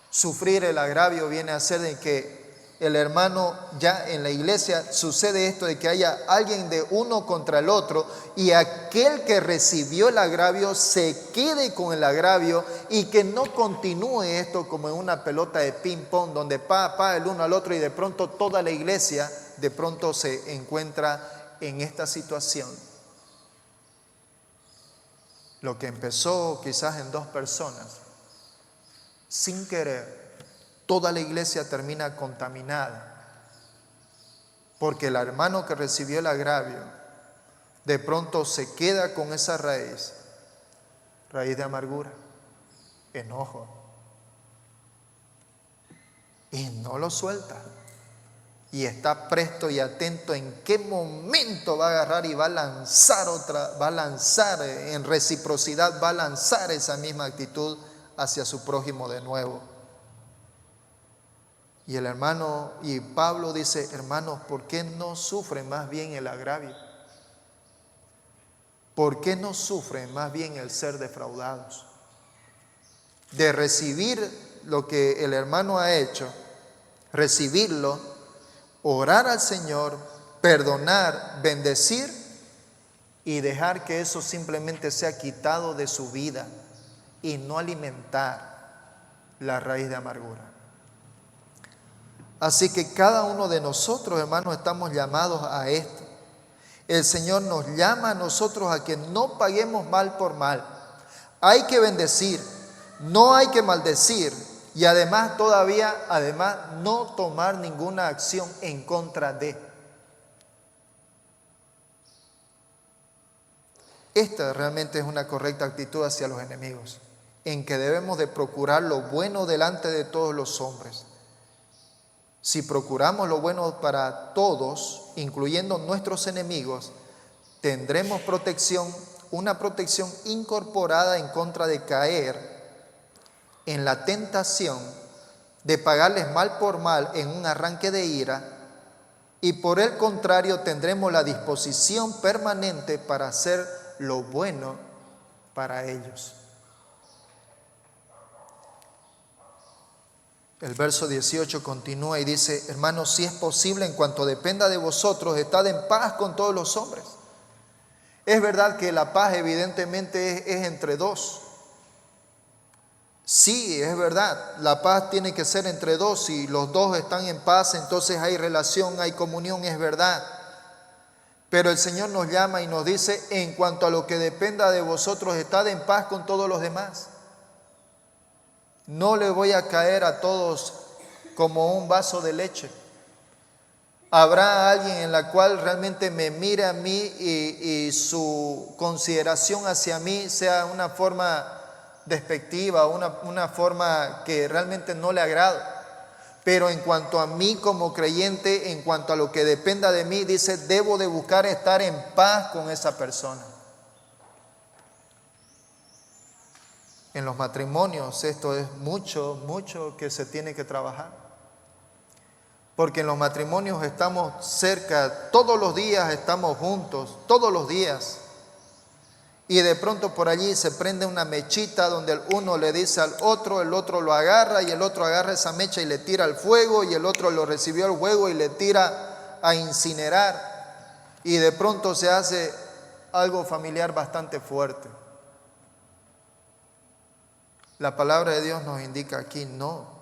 Sufrir el agravio viene a ser de que el hermano, ya en la iglesia sucede esto de que haya alguien de uno contra el otro y aquel que recibió el agravio se quede con el agravio y que no continúe esto como en una pelota de ping pong donde pa el uno al otro y de pronto toda la iglesia de pronto se encuentra en esta situación. Lo que empezó quizás en 2 personas, sin querer, toda la iglesia termina contaminada, porque el hermano que recibió el agravio, de pronto se queda con esa raíz de amargura, enojo, y no lo suelta, y está presto y atento en qué momento va a agarrar y va a lanzar en reciprocidad, va a lanzar esa misma actitud hacia su prójimo de nuevo. Y el hermano, y Pablo dice, hermanos, ¿por qué no sufren más bien el agravio? ¿Por qué no sufren más bien el ser defraudados? De recibir lo que el hermano ha hecho, recibirlo, orar al Señor, perdonar, bendecir y dejar que eso simplemente sea quitado de su vida y no alimentar la raíz de amargura. Así que cada uno de nosotros, hermanos, estamos llamados a esto. El Señor nos llama a nosotros a que no paguemos mal por mal. Hay que bendecir, no hay que maldecir y además no tomar ninguna acción en contra de. Esta realmente es una correcta actitud hacia los enemigos, en que debemos de procurar lo bueno delante de todos los hombres. Si procuramos lo bueno para todos, incluyendo nuestros enemigos, tendremos protección, una protección incorporada en contra de caer en la tentación de pagarles mal por mal en un arranque de ira, y por el contrario tendremos la disposición permanente para hacer lo bueno para ellos. El verso 18 continúa y dice, hermanos, si es posible, en cuanto dependa de vosotros, estad en paz con todos los hombres. Es verdad que la paz evidentemente es entre dos. Sí, es verdad, la paz tiene que ser entre dos. Si los dos están en paz, entonces hay relación, hay comunión, es verdad. Pero el Señor nos llama y nos dice, en cuanto a lo que dependa de vosotros, estad en paz con todos los demás. No le voy a caer a todos como un vaso de leche. Habrá alguien en la cual realmente me mire a mí y su consideración hacia mí sea una forma despectiva, una forma que realmente no le agrada. Pero en cuanto a mí como creyente, en cuanto a lo que dependa de mí, dice, debo de buscar estar en paz con esa persona. En los matrimonios esto es mucho que se tiene que trabajar. Porque en los matrimonios estamos cerca, todos los días estamos juntos, todos los días. Y de pronto por allí se prende una mechita donde el uno le dice al otro, el otro lo agarra y el otro agarra esa mecha y le tira al fuego y el otro lo recibió al fuego y le tira a incinerar. Y de pronto se hace algo familiar bastante fuerte. La palabra de Dios nos indica aquí, no.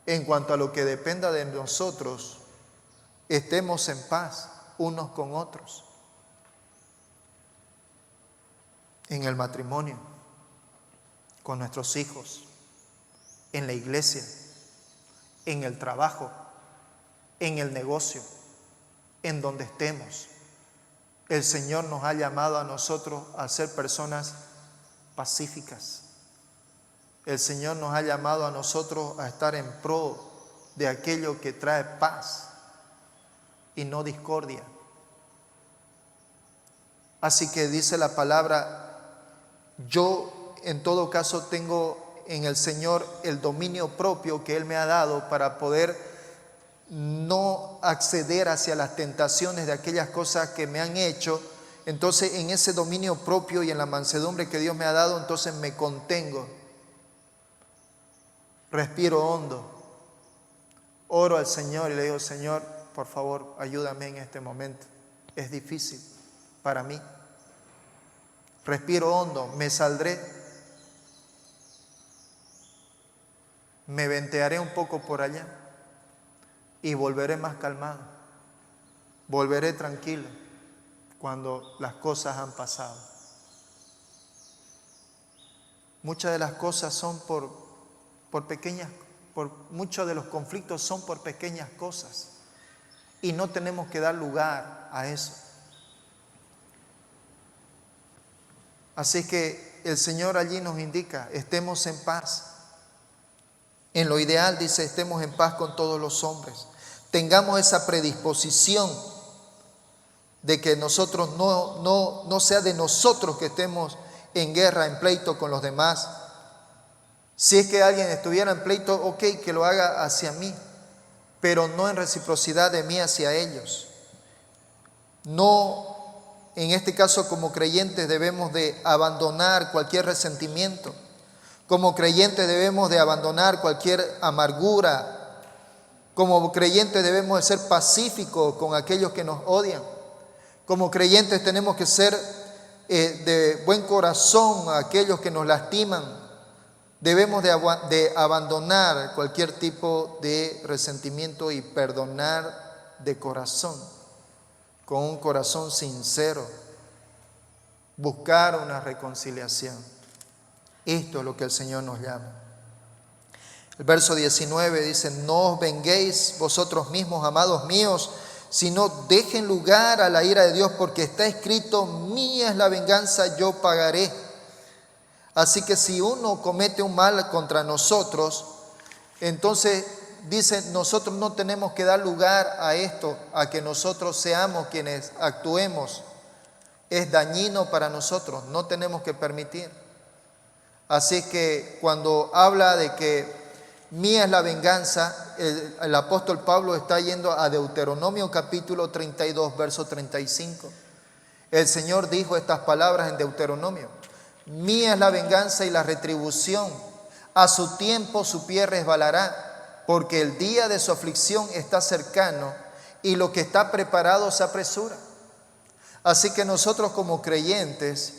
En cuanto a lo que dependa de nosotros, estemos en paz unos con otros. En el matrimonio, con nuestros hijos, en la iglesia, en el trabajo, en el negocio, en donde estemos. El Señor nos ha llamado a nosotros a ser personas pacíficas. El Señor nos ha llamado a nosotros a estar en pro de aquello que trae paz y no discordia. Así que dice la palabra, yo en todo caso tengo en el Señor el dominio propio que Él me ha dado para poder no acceder hacia las tentaciones de aquellas cosas que me han hecho. Entonces en ese dominio propio y en la mansedumbre que Dios me ha dado, entonces me contengo. Respiro hondo, oro al Señor y le digo, Señor, por favor, ayúdame en este momento. Es difícil para mí. Respiro hondo, me saldré, me ventearé un poco por allá y volveré más calmado, volveré tranquilo cuando las cosas han pasado. Muchas de las cosas son muchos de los conflictos son por pequeñas cosas y no tenemos que dar lugar a eso. Así que el Señor allí nos indica, estemos en paz. En lo ideal dice, estemos en paz con todos los hombres. Tengamos esa predisposición de que nosotros no sea de nosotros que estemos en guerra, en pleito con los demás. Si es que alguien estuviera en pleito, ok, que lo haga hacia mí, pero no en reciprocidad de mí hacia ellos. No. En este caso, como creyentes debemos de abandonar cualquier resentimiento. Como creyentes debemos de abandonar cualquier amargura. Como creyentes debemos de ser pacíficos con aquellos que nos odian. Como creyentes tenemos que ser de buen corazón a aquellos que nos lastiman. Debemos de abandonar cualquier tipo de resentimiento y perdonar de corazón. Con un corazón sincero, buscar una reconciliación. Esto es lo que el Señor nos llama. El verso 19 dice, no os venguéis vosotros mismos, amados míos, sino dejen lugar a la ira de Dios, porque está escrito, mía es la venganza, yo pagaré. Así que si uno comete un mal contra nosotros, entonces dice, nosotros no tenemos que dar lugar a esto, a que nosotros seamos quienes actuemos. Es dañino para nosotros, no tenemos que permitir. Así que cuando habla de que mía es la venganza, el apóstol Pablo está yendo a Deuteronomio capítulo 32, verso 35. El Señor dijo estas palabras en Deuteronomio. Mía es la venganza y la retribución. A su tiempo su pie resbalará, porque el día de su aflicción está cercano y lo que está preparado se apresura. Así que nosotros como creyentes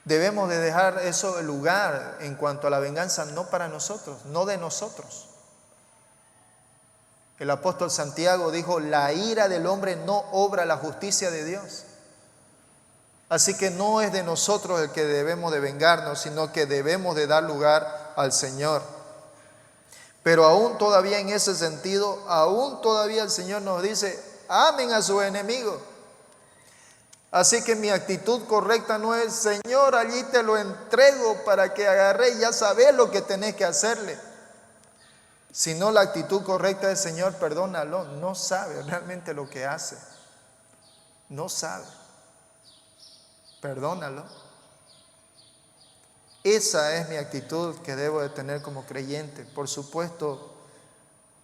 debemos de dejar eso el lugar en cuanto a la venganza, no para nosotros, no de nosotros. El apóstol Santiago dijo, la ira del hombre no obra la justicia de Dios. Así que no es de nosotros el que debemos de vengarnos, sino que debemos de dar lugar al Señor. Pero aún todavía en ese sentido, aún todavía el Señor nos dice, amen a sus enemigos. Así que mi actitud correcta no es, Señor, allí te lo entrego para que agarre y ya sabes lo que tenés que hacerle. Sino la actitud correcta es, Señor, perdónalo, no sabe realmente lo que hace. No sabe. Perdónalo. Esa es mi actitud que debo de tener como creyente. Por supuesto,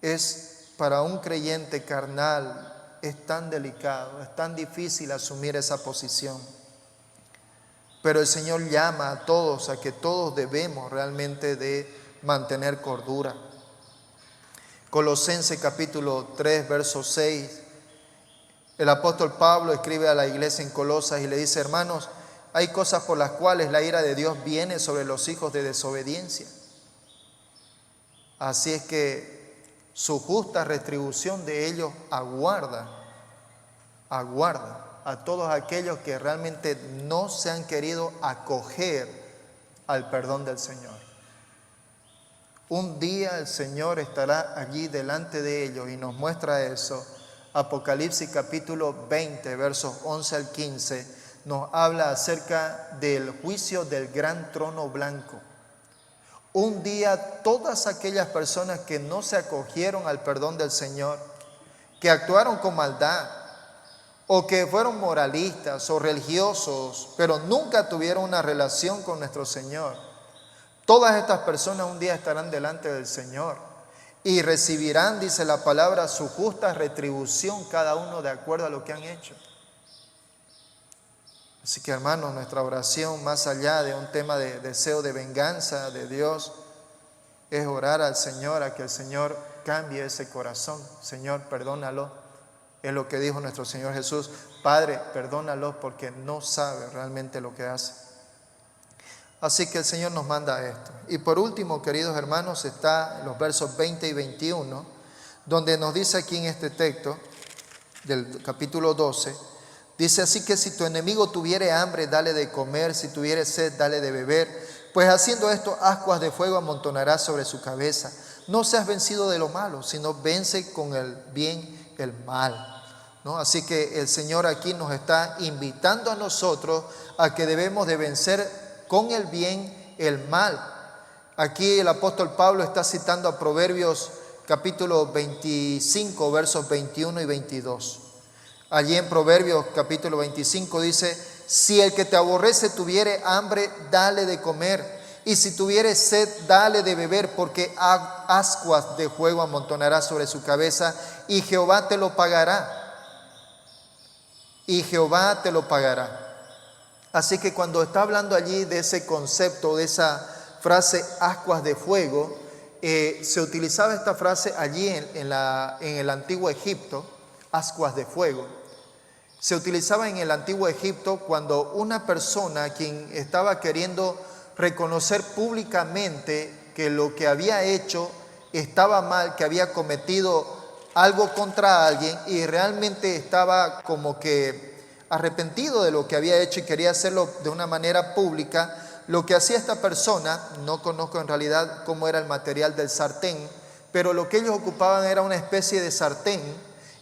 es para un creyente carnal, es tan delicado, es tan difícil asumir esa posición. Pero el Señor llama a todos a que todos debemos realmente de mantener cordura. Colosenses capítulo 3, verso 6. El apóstol Pablo escribe a la iglesia en Colosas y le dice, hermanos, hay cosas por las cuales la ira de Dios viene sobre los hijos de desobediencia. Así es que su justa retribución de ellos aguarda a todos aquellos que realmente no se han querido acoger al perdón del Señor. Un día el Señor estará allí delante de ellos y nos muestra eso. Apocalipsis capítulo 20, versos 11 al 15, nos habla acerca del juicio del gran trono blanco. Un día todas aquellas personas que no se acogieron al perdón del Señor, que actuaron con maldad, o que fueron moralistas o religiosos, pero nunca tuvieron una relación con nuestro Señor, todas estas personas un día estarán delante del Señor y recibirán, dice la palabra, su justa retribución, cada uno de acuerdo a lo que han hecho. Así que, hermanos, nuestra oración, más allá de un tema de deseo de venganza de Dios, es orar al Señor, a que el Señor cambie ese corazón. Señor, perdónalo. Es lo que dijo nuestro Señor Jesús. Padre, perdónalo porque no sabe realmente lo que hace. Así que el Señor nos manda esto. Y por último, queridos hermanos, está en los versos 20 y 21, donde nos dice aquí en este texto del capítulo 12, dice, así que si tu enemigo tuviere hambre, dale de comer, si tuviere sed, dale de beber, pues haciendo esto, ascuas de fuego amontonarás sobre su cabeza. No seas vencido de lo malo, sino vence con el bien el mal, ¿no? Así que el Señor aquí nos está invitando a nosotros a que debemos de vencer con el bien el mal. Aquí el apóstol Pablo está citando a Proverbios capítulo 25, versos 21 y 22. Allí en Proverbios capítulo 25 dice, si el que te aborrece tuviere hambre, dale de comer, y si tuviere sed, dale de beber, porque ascuas de fuego amontonará sobre su cabeza, y Jehová te lo pagará. Y Jehová te lo pagará. Así que cuando está hablando allí de ese concepto, de esa frase ascuas de fuego, se utilizaba esta frase allí en el antiguo Egipto, ascuas de fuego. Se utilizaba en el antiguo Egipto cuando una persona quien estaba queriendo reconocer públicamente que lo que había hecho estaba mal, que había cometido algo contra alguien y realmente estaba como que arrepentido de lo que había hecho y quería hacerlo de una manera pública, lo que hacía esta persona, no conozco en realidad cómo era el material del sartén, pero lo que ellos ocupaban era una especie de sartén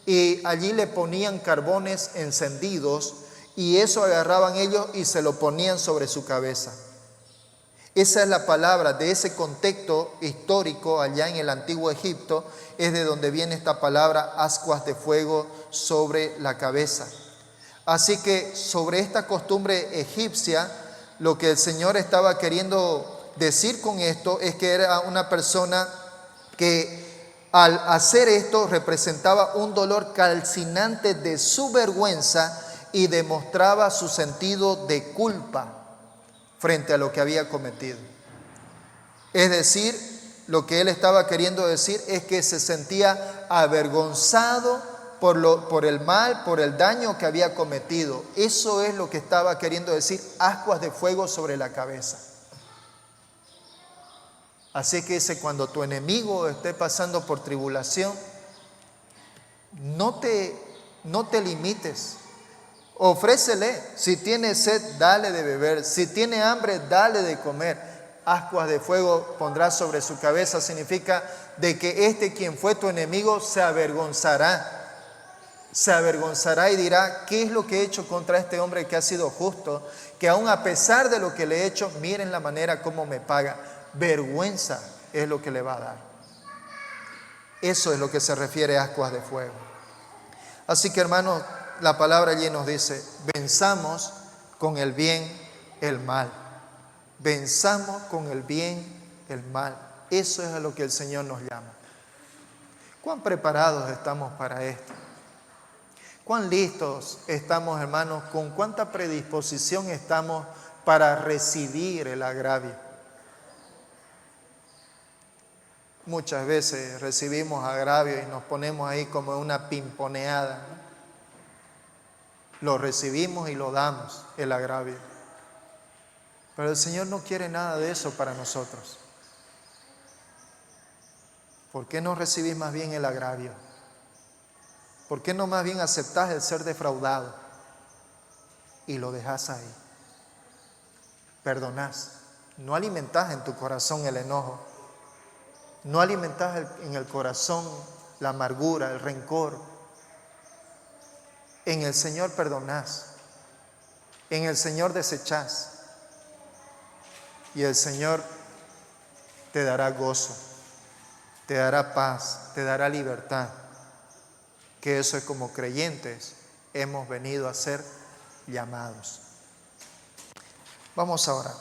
y allí le ponían carbones encendidos y eso agarraban ellos y se lo ponían sobre su cabeza. Esa es la palabra de ese contexto histórico allá en el antiguo Egipto, es de donde viene esta palabra ascuas de fuego sobre la cabeza. Así que sobre esta costumbre egipcia, lo que el Señor estaba queriendo decir con esto es que era una persona que al hacer esto representaba un dolor calcinante de su vergüenza y demostraba su sentido de culpa frente a lo que había cometido. Es decir, lo que él estaba queriendo decir es que se sentía avergonzado por el mal, por el daño que había cometido. Eso es lo que estaba queriendo decir, ascuas de fuego sobre la cabeza. Así que dice, cuando tu enemigo esté pasando por tribulación, No te limites. Ofrécele. Si tiene sed, dale de beber. Si tiene hambre, dale de comer. Ascuas de fuego pondrás sobre su cabeza. Significa de que quien fue tu enemigo se avergonzará. Se avergonzará y dirá: ¿qué es lo que he hecho contra este hombre que ha sido justo? Que aún a pesar de lo que le he hecho, miren la manera como me paga. Vergüenza es lo que le va a dar. Eso es lo que se refiere a ascuas de fuego. Así que, hermanos, la palabra allí nos dice: venzamos con el bien el mal. Venzamos con el bien el mal. Eso es a lo que el Señor nos llama. ¿Cuán preparados estamos para esto? ¿Cuán listos estamos, hermanos? ¿Con cuánta predisposición estamos para recibir el agravio? Muchas veces recibimos agravio y nos ponemos ahí como una pimponeada, ¿no? Lo recibimos y lo damos, el agravio. Pero el Señor no quiere nada de eso para nosotros. ¿Por qué no recibís más bien el agravio? ¿Por qué no más bien aceptás el ser defraudado y lo dejás ahí? Perdonás. No alimentás en tu corazón el enojo. No alimentás en el corazón la amargura, el rencor. En el Señor perdonás. En el Señor desechás. Y el Señor te dará gozo, te dará paz, te dará libertad. Que eso es como creyentes hemos venido a ser llamados. Vamos ahora.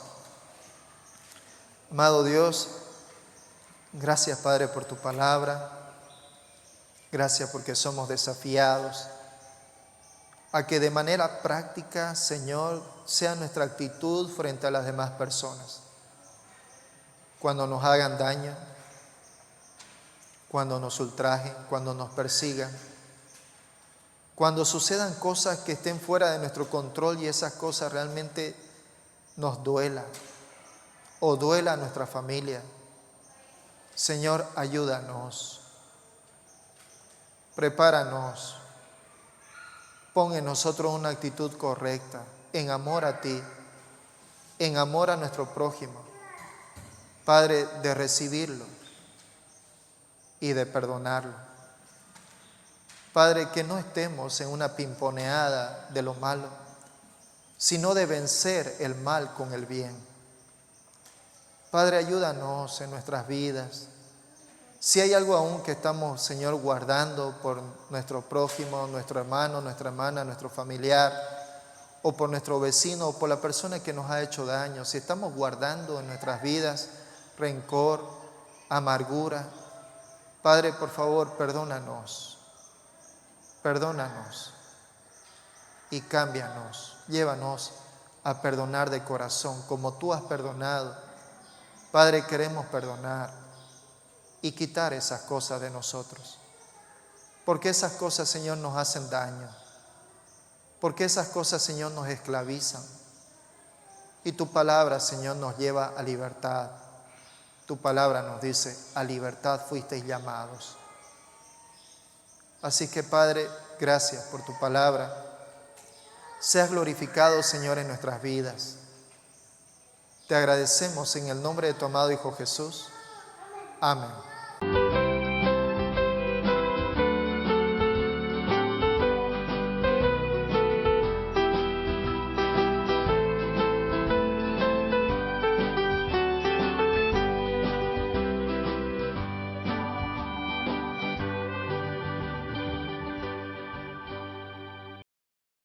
Amado Dios, gracias, Padre, por tu palabra. Gracias porque somos desafiados a que de manera práctica, Señor, sea nuestra actitud frente a las demás personas. Cuando nos hagan daño, cuando nos ultrajen, cuando nos persigan, cuando sucedan cosas que estén fuera de nuestro control y esas cosas realmente nos duelan o duela a nuestra familia. Señor, ayúdanos, prepáranos, pon en nosotros una actitud correcta, en amor a ti, en amor a nuestro prójimo, Padre, de recibirlo y de perdonarlo. Padre, que no estemos en una pimponeada de lo malo, sino de vencer el mal con el bien. Padre, ayúdanos en nuestras vidas. Si hay algo aún que estamos, Señor, guardando por nuestro prójimo, nuestro hermano, nuestra hermana, nuestro familiar, o por nuestro vecino, o por la persona que nos ha hecho daño, si estamos guardando en nuestras vidas rencor, amargura, Padre, por favor, perdónanos y cámbianos, llévanos a perdonar de corazón, como tú has perdonado. Padre, queremos perdonar y quitar esas cosas de nosotros, porque esas cosas, Señor, nos hacen daño, porque esas cosas, Señor, nos esclavizan, y tu palabra, Señor, nos lleva a libertad. Tu palabra nos dice: a libertad fuisteis llamados. Así que, Padre, gracias por tu palabra. Seas glorificado, Señor, en nuestras vidas. Te agradecemos en el nombre de tu amado Hijo Jesús. Amén.